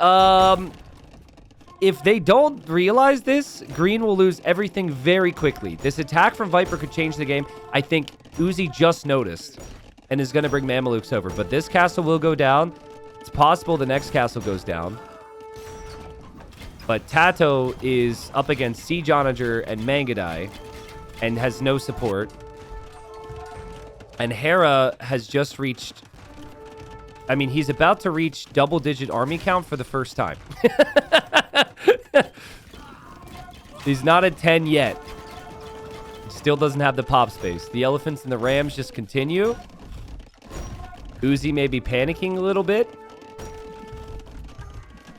if they don't realize this, Green will lose everything very quickly. This attack from Viper could change the game. I think Uzi just noticed and is going to bring Mamelukes over. But this castle will go down. It's possible the next castle goes down. But Tato is up against Siege Onager and Mangadai and has no support. And Hera has just reached... I mean, he's about to reach double-digit army count for the first time. He's not at 10 yet. He still doesn't have the pop space. The elephants and the rams just continue. Uzi may be panicking a little bit.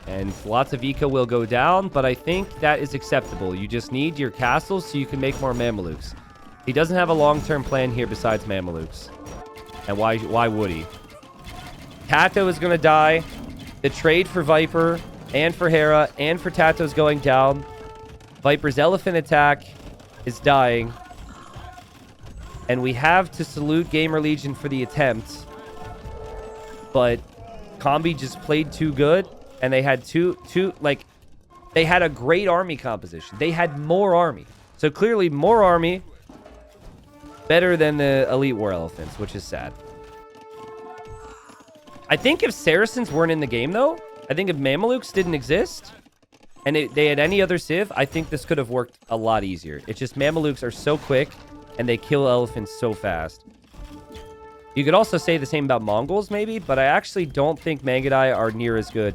And lots of eco will go down, but I think that is acceptable. You just need your castles so you can make more Mamelukes. He doesn't have a long-term plan here besides Mamelukes. And why would he? Tato is going to die. The trade for Viper and for Hera and for Tato is going down. Viper's elephant attack is dying. And we have to salute Gamer Legion for the attempt. But Combi just played too good. And they had they had a great army composition. They had more army. So clearly more army. Better than the Elite War Elephants, which is sad. I think if Saracens weren't in the game, though, I think if Mamelukes didn't exist, and they had any other civ, I think this could have worked a lot easier. It's just Mamelukes are so quick, and they kill elephants so fast. You could also say the same about Mongols, maybe, but I actually don't think Mangadai are near as good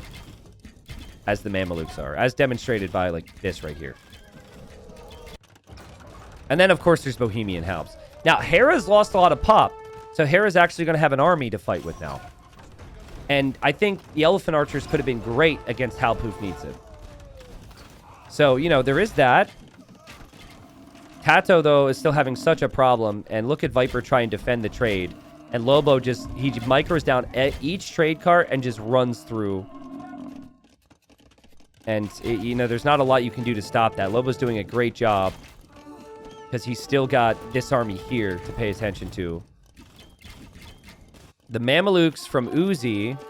as the Mamelukes are, as demonstrated by, like, this right here. And then, of course, there's Bohemian Halbs. Now, Hera's lost a lot of pop, so Hera's actually going to have an army to fight with now. And I think the Elephant Archers could have been great against Halpoof needs it. So, you know, there is that. Tato, though, is still having such a problem. And look at Viper try and defend the trade. And Lobo he micros down each trade cart and just runs through. And, you know, there's not a lot you can do to stop that. Lobo's doing a great job. Because he's still got this army here to pay attention to. The Mamelukes from Uzi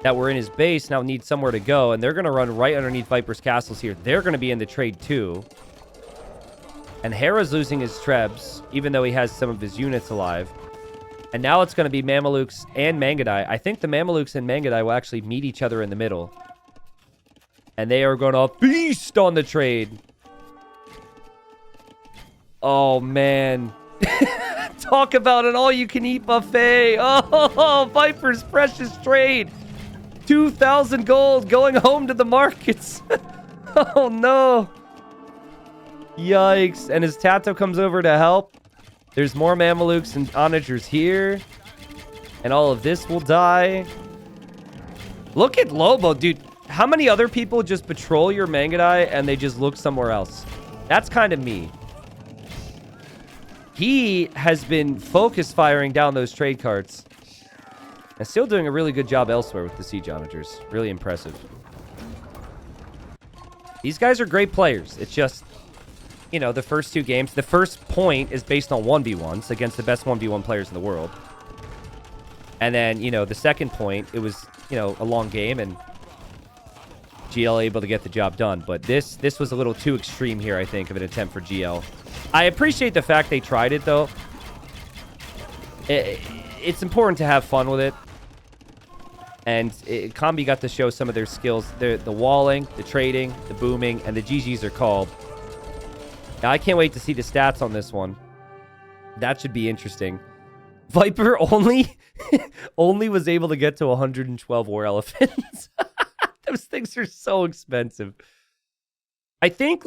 that were in his base now need somewhere to go, and they're going to run right underneath Viper's castles here. They're going to be in the trade, too. And Hera's losing his Trebs, even though he has some of his units alive. And now it's going to be Mamelukes and Mangadai. I think the Mamelukes and Mangadai will actually meet each other in the middle. And they are going to feast on the trade. Oh, man. Talk about an all-you-can-eat buffet. Oh, Viper's precious trade. 2,000 gold going home to the markets. Oh, no. Yikes. And as Tato comes over to help, there's more Mamelukes and onagers here. And all of this will die. Look at Lobo, dude. How many other people just patrol your Mangudai and they just look somewhere else? That's kind of me. He has been focus firing down those trade carts. And still doing a really good job elsewhere with the Siege Onagers. Really impressive. These guys are great players. It's just, you know, the first 2 games. The first point is based on 1v1s against the best 1v1 players in the world. And then, you know, the second point, it was, you know, a long game and GL able to get the job done. But this was a little too extreme here, I think, of an attempt for GL. I appreciate the fact they tried it, though. It's important to have fun with it. And Combi got to show some of their skills. The walling, the trading, the booming, and the GGs are called. Now, I can't wait to see the stats on this one. That should be interesting. Viper only was able to get to 112 war elephants. Those things are so expensive. I think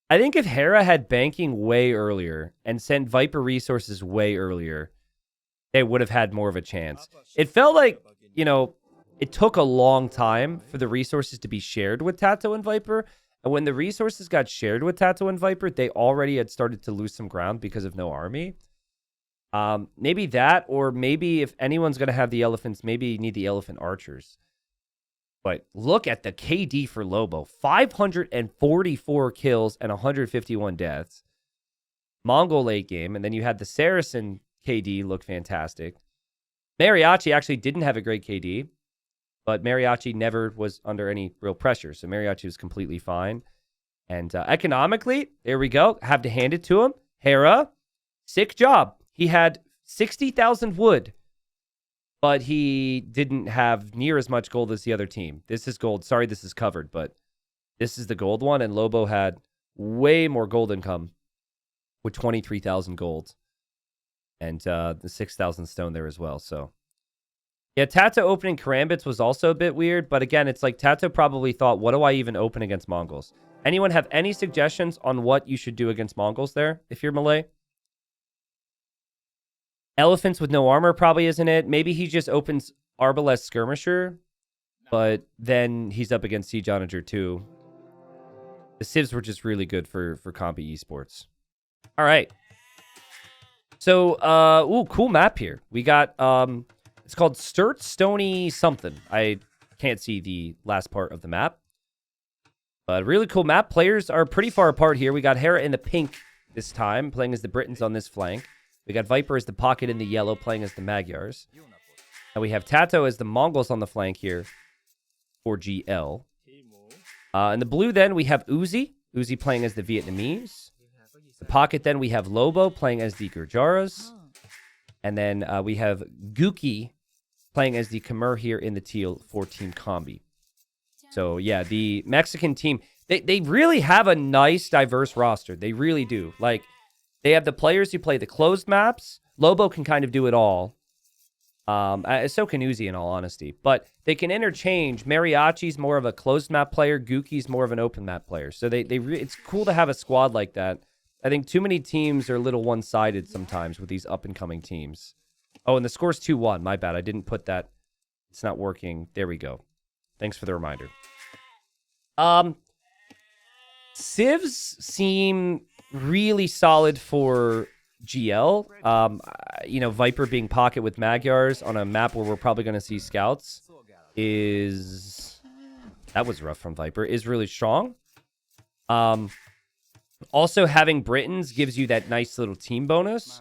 if Hera had banking way earlier and sent Viper resources way earlier, they would have had more of a chance. It felt like, you know, it took a long time for the resources to be shared with Tato and Viper. And when the resources got shared with Tato and Viper, they already had started to lose some ground because of no army. Maybe that, or maybe if anyone's going to have the elephants, maybe you need the elephant archers. But look at the KD for Lobo. 544 kills and 151 deaths. Mongol late game. And then you had the Saracen KD look fantastic. Mariachi actually didn't have a great KD. But Mariachi never was under any real pressure. So Mariachi was completely fine. And economically, there we go. Have to hand it to him. Hera, sick job. He had 60,000 wood. But he didn't have near as much gold as the other team. This is gold. Sorry, this is covered. But this is the gold one. And Lobo had way more gold income with 23,000 gold. And the 6,000 stone there as well. So, yeah, Tato opening Karambits was also a bit weird. But again, it's like Tato probably thought, what do I even open against Mongols? Anyone have any suggestions on what you should do against Mongols there if you're Malay? Elephants with no armor probably isn't it. Maybe he just opens Arbalest Skirmisher. But then he's up against Siege Onager too. The civs were just really good for Combi Esports. All right. So, cool map here. We got, it's called Sturt Stony something. I can't see the last part of the map. But really cool map. Players are pretty far apart here. We got Hera in the pink this time, playing as the Britons on this flank. We got Viper as the Pocket in the yellow, playing as the Magyars. And we have Tato as the Mongols on the flank here for GL. In the blue, then, we have Uzi. Uzi playing as the Vietnamese. The Pocket, then, we have Lobo playing as the Gurjaras. And then we have Guki playing as the Khmer here in the teal for Team Combi. So, yeah, the Mexican team, they really have a nice, diverse roster. They really do. Like, they have the players who play the closed maps. Lobo can kind of do it all. So can Uzi, in all honesty. But they can interchange. Mariachi's more of a closed map player. Guki's more of an open map player. So it's cool to have a squad like that. I think too many teams are a little one-sided sometimes with these up-and-coming teams. Oh, and the score's 2-1. My bad. I didn't put that. It's not working. There we go. Thanks for the reminder. Civs seem really solid for GL. Viper being Pocket with Magyars on a map where we're probably going to see scouts that was rough from Viper, is really strong. Also, having Britons gives you that nice little team bonus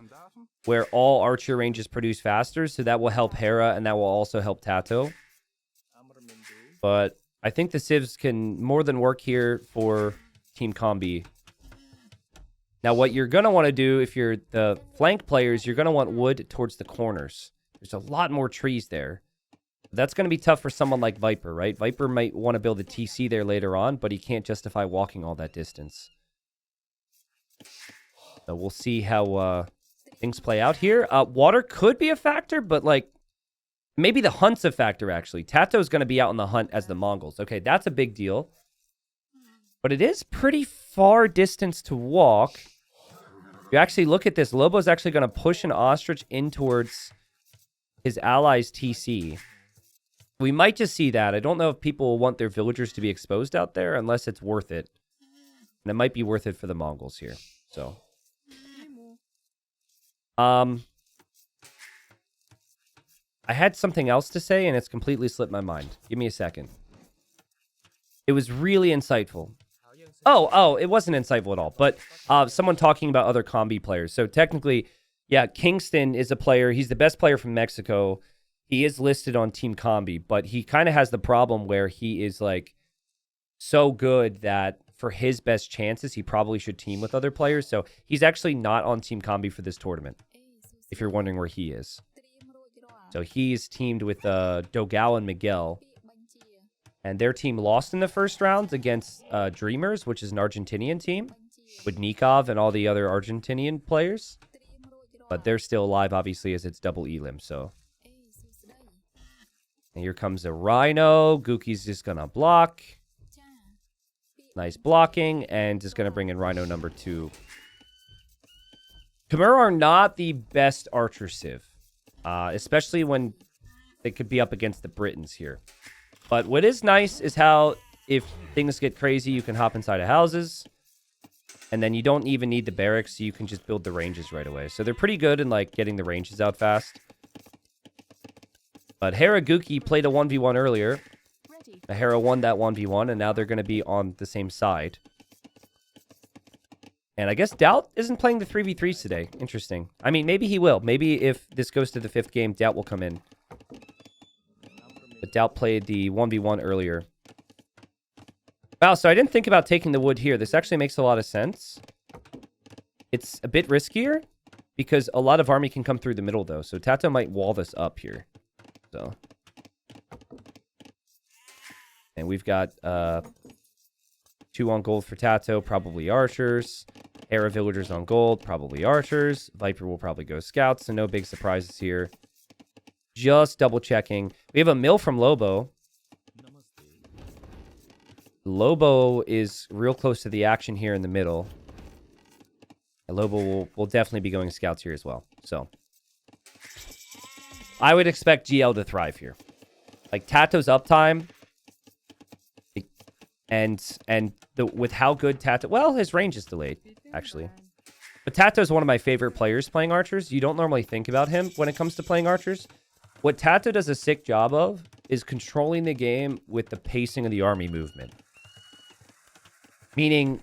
where all archer ranges produce faster, so that will help Hera, and that will also help Tato. But I think the civs can more than work here for Team Combi. Now, what you're going to want to do, if you're the flank players, you're going to want wood towards the corners. There's a lot more trees there. That's going to be tough for someone like Viper, right? Viper might want to build a TC there later on, but he can't justify walking all that distance. So we'll see how things play out here. Water could be a factor, but like maybe the hunt's a factor, actually. Tato's going to be out on the hunt as the Mongols. Okay, that's a big deal. But it is pretty far distance to walk. You actually look at this. Lobo's actually going to push an Ostrich in towards his allies' TC. We might just see that. I don't know if people will want their villagers to be exposed out there unless it's worth it. And it might be worth it for the Mongols here. So, I had something else to say and it's completely slipped my mind. Give me a second. It was really insightful. Oh, it wasn't insightful at all. But someone talking about other Combi players. So technically, yeah, Kingston is a player. He's the best player from Mexico. He is listed on Team Combi, but he kind of has the problem where he is like so good that for his best chances, he probably should team with other players. So he's actually not on Team Combi for this tournament, if you're wondering where he is. So he's teamed with Dogao and Miguel. And their team lost in the first round against Dreamers, which is an Argentinian team, with Nikov and all the other Argentinian players. But they're still alive, obviously, as it's double elim, so. And here comes a Rhino. Gookie's just going to block. Nice blocking, and just going to bring in Rhino number 2. Khmer are not the best archer civ, especially when they could be up against the Britons here. But what is nice is how if things get crazy, you can hop inside of houses. And then you don't even need the barracks, so you can just build the ranges right away. So they're pretty good in like getting the ranges out fast. But Haraguki played a 1v1 earlier. Hera won that 1v1, and now they're going to be on the same side. And I guess Doubt isn't playing the 3v3s today. Interesting. I mean, maybe he will. Maybe if this goes to the 5th game, Doubt will come in. But Doubt played the 1v1 earlier. Wow, so I didn't think about taking the wood here. This actually makes a lot of sense. It's a bit riskier because a lot of army can come through the middle, though. So Tato might wall this up here. So. And we've got 2 on gold for Tato, probably archers. Hera villagers on gold, probably archers. Viper will probably go scouts, so no big surprises here. Just double checking. We have a mill from Lobo. Lobo is real close to the action here in the middle. And Lobo will definitely be going scouts here as well. So I would expect GL to thrive here. Like Tato's uptime. And with how good Tato... Well, his range is delayed, actually. But Tato's one of my favorite players playing archers. You don't normally think about him when it comes to playing archers. What Tato does a sick job of is controlling the game with the pacing of the army movement. Meaning,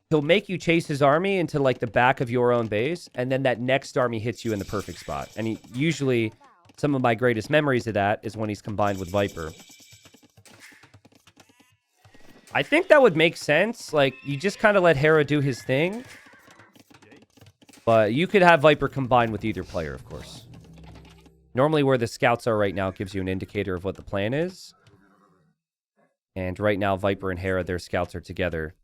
he'll make you chase his army into like the back of your own base, and then that next army hits you in the perfect spot. And usually, some of my greatest memories of that is when he's combined with Viper. I think that would make sense. Like, you just kind of let Hera do his thing. But you could have Viper combined with either player, of course. Normally where the scouts are right now gives you an indicator of what the plan is. And right now, Viper and Hera, their scouts are together.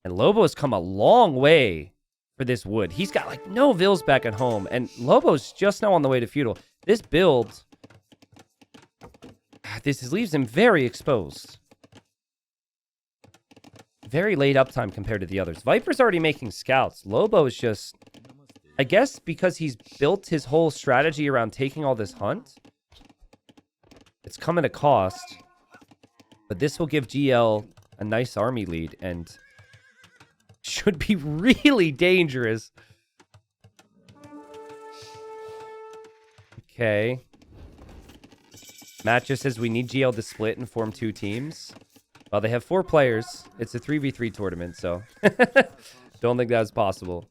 And Lobo has come a long way for this wood. He's got, like, no vills back at home. And Lobo's just now on the way to feudal. This build... This leaves him very exposed. Very late uptime compared to the others. Viper's already making scouts. Lobo is just... I guess because he's built his whole strategy around taking all this hunt. It's come at a cost. But this will give GL a nice army lead. And should be really dangerous. Okay. Matt just says we need GL to split and form 2 teams. Well, they have 4 players. It's a 3v3 tournament, so don't think that's possible.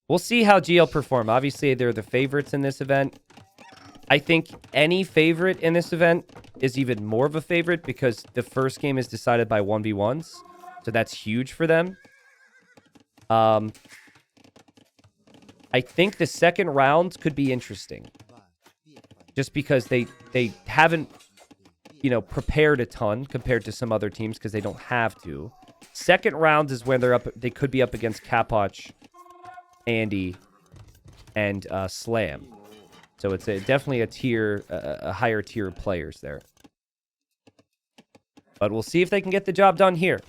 We'll see how GL perform. Obviously, they're the favorites in this event. I think any favorite in this event is even more of a favorite because the first game is decided by 1v1s. So that's huge for them. I think the second round could be interesting. Just because they haven't, you know, prepared a ton compared to some other teams because they don't have to. Second round is when they could be up against Capoch, Andy, and Slam. So it's definitely a higher tier of players there. But we'll see if they can get the job done here.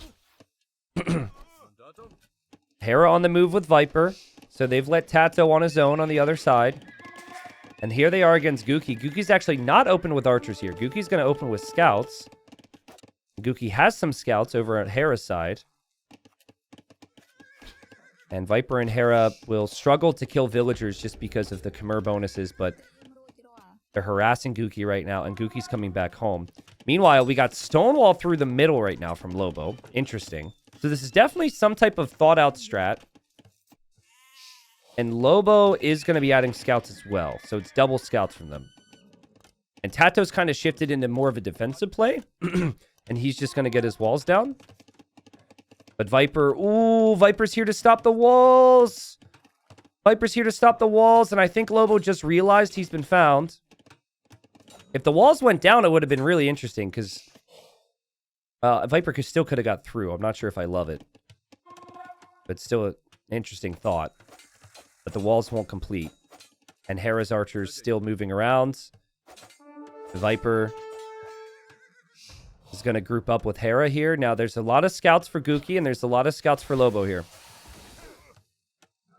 Hera on the move with Viper. So they've let Tato on his own on the other side. And here they are against Gookie. Gookie's actually not open with archers here. Gookie's going to open with scouts. Gookie has some scouts over at Hera's side. And Viper and Hera will struggle to kill villagers just because of the Khmer bonuses, but they're harassing Gookie right now, and Gookie's coming back home. Meanwhile, we got Stonewall through the middle right now from Lobo. Interesting. So this is definitely some type of thought-out strat. And Lobo is going to be adding scouts as well, so it's double scouts from them. And Tato's kind of shifted into more of a defensive play, and he's just going to get his walls down. But Viper, ooh, Viper's here to stop the walls. Viper's here to stop the walls, and I think Lobo just realized he's been found. If the walls went down, it would have been really interesting, because Viper still could have got through. I'm not sure if I love it. But still an interesting thought. But the walls won't complete. And Hera's archers still moving around. The Viper is going to group up with Hera here. Now, there's a lot of scouts for Gookie, and there's a lot of scouts for Lobo here.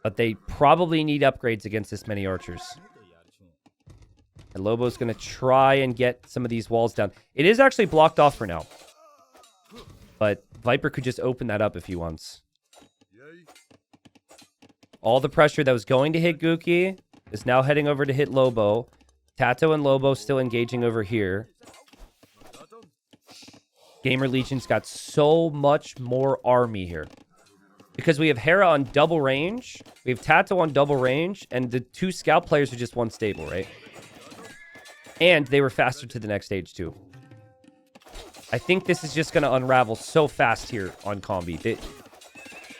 But they probably need upgrades against this many archers. And Lobo's going to try and get some of these walls down. It is actually blocked off for now. But Viper could just open that up if he wants. All the pressure that was going to hit Gookie is now heading over to hit Lobo. Tato and Lobo still engaging over here. Gamer Legion's got so much more army here. Because we have Hera on double range. We have Tato on double range. And the two scout players are just one stable, right? And they were faster to the next stage, too. I think this is just going to unravel so fast here on Combi.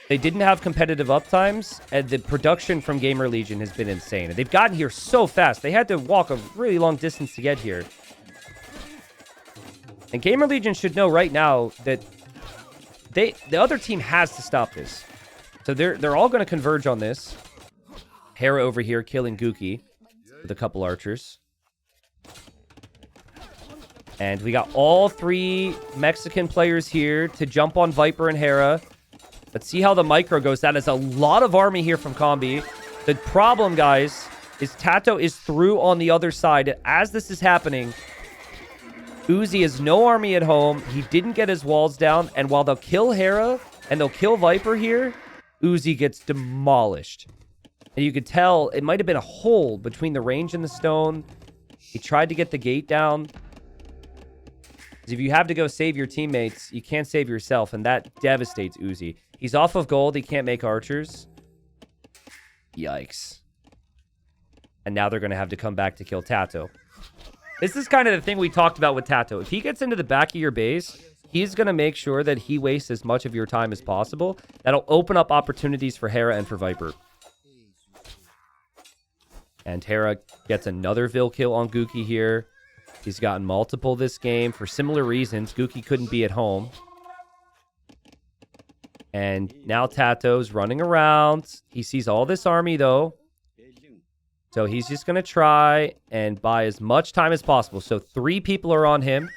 They didn't have competitive uptimes, and the production from Gamer Legion has been insane. And they've gotten here so fast. They had to walk a really long distance to get here. And Gamer Legion should know right now that the other team has to stop this. So they're all going to converge on this. Hera over here killing Gookie with a couple archers. And we got all three Mexican players here to jump on Viper and Hera. Let's see how the micro goes. That is a lot of army here from Combi. The problem, guys, is Tato is through on the other side. As this is happening, Uzi has no army at home. He didn't get his walls down. And while they'll kill Hera and they'll kill Viper here, Uzi gets demolished. And you could tell it might have been a hole between the range and the stone. He tried to get the gate down. If you have to go save your teammates, you can't save yourself, and that devastates Uzi. He's off of gold. He can't make archers. Yikes. And now they're going to have to come back to kill Tato. This is kind of the thing we talked about with Tato. If he gets into the back of your base, he's going to make sure that he wastes as much of your time as possible. That'll open up opportunities for Hera and for Viper. And Hera gets another Vil kill on Gookie here. He's gotten multiple this game for similar reasons. Gookie couldn't be at home. And now Tato's running around. He sees all this army, though. So he's just going to try and buy as much time as possible. So 3 people are on him.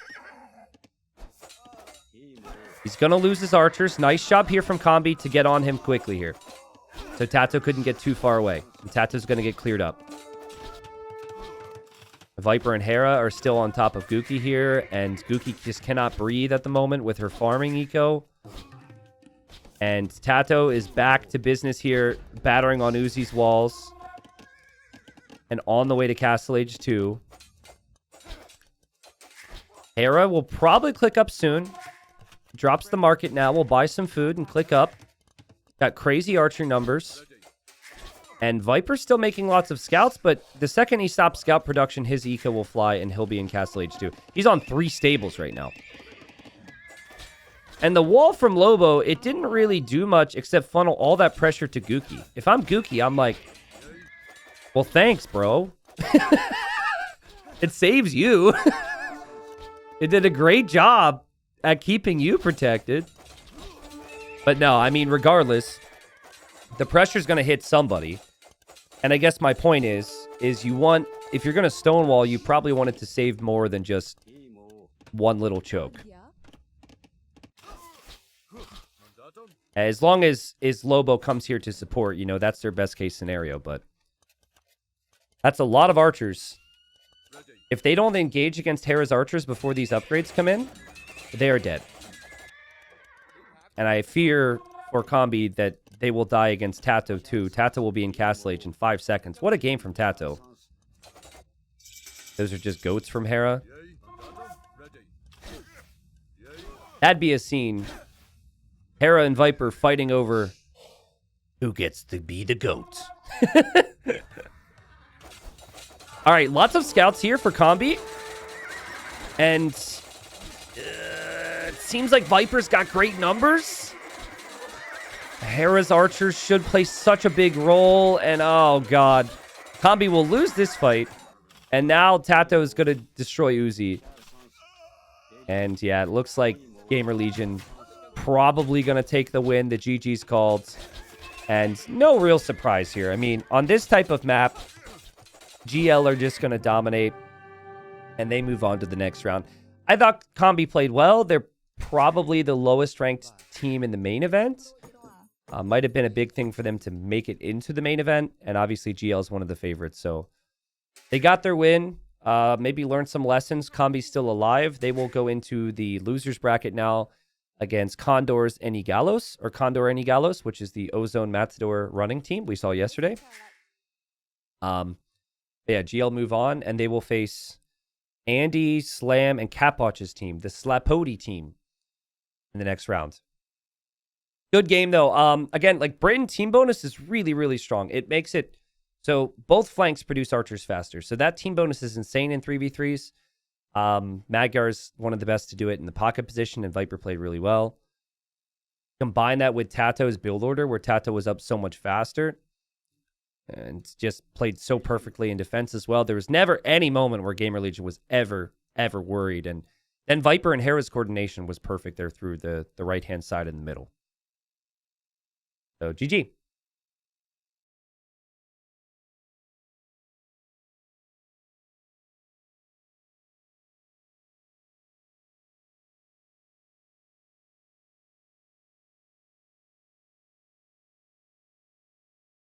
He's going to lose his archers. Nice job here from Combi to get on him quickly here. So Tato couldn't get too far away. And Tato's going to get cleared up. Viper and Hera are still on top of Gookie here, and Gookie just cannot breathe at the moment with her farming eco. And Tato is back to business here, battering on Uzi's walls. And on the way to Castle Age 2. Hera will probably click up soon. Drops the market now. We'll buy some food and click up. Got crazy archer numbers. And Viper's still making lots of scouts, but the second he stops scout production, his eco will fly and he'll be in Castle Age 2. He's on 3 stables right now. And the wall from Lobo, it didn't really do much except funnel all that pressure to Gookie. If I'm Gookie, I'm like, Well, thanks, bro. It saves you. It did a great job at keeping you protected. But no, I mean, regardless, the pressure's going to hit somebody. And I guess my point is you want, if you're going to stonewall, you probably want it to save more than just one little choke. As long as Lobo comes here to support, you know, that's their best case scenario. But that's a lot of archers. If they don't engage against Hera's archers before these upgrades come in, they are dead. And I fear for Combi that they will die against Tato too. Tato will be in Castle Age in 5 seconds. What a game from Tato. Those are just goats from Hera. That'd be a scene. Hera and Viper fighting over who gets to be the goat. All right, lots of scouts here for Combi. And it seems like Viper's got great numbers. Hera's archers should play such a big role. And oh, God. Combi will lose this fight. And now Tato is going to destroy Uzi. And yeah, it looks like Gamer Legion probably going to take the win. The GG's called. And no real surprise here. I mean, on this type of map, GL are just going to dominate. And they move on to the next round. I thought Combi played well. They're probably the lowest ranked team in the main event. Might have been a big thing for them to make it into the main event. And obviously GL is one of the favorites. So they got their win. Maybe learn some lessons. Combi's still alive. They will go into the losers bracket now against Condors and Igalos, or Condor and Igalos, which is the Ozone Matador running team we saw yesterday. Yeah, GL move on, and they will face Andy, Slam, and Capwatch's team, the Slapody team, in the next round. Good game, though. Again, like, Britain team bonus is really, really strong. It makes it so both flanks produce archers faster. So that team bonus is insane in 3v3s. Madgar's one of the best to do it in the pocket position, and Viper played really well. Combine that with Tato's build order, where Tato was up so much faster and just played so perfectly in defense as well. There was never any moment where Gamer Legion was ever worried. And then Viper and Hera's coordination was perfect there through the right-hand side in the middle. So, GG.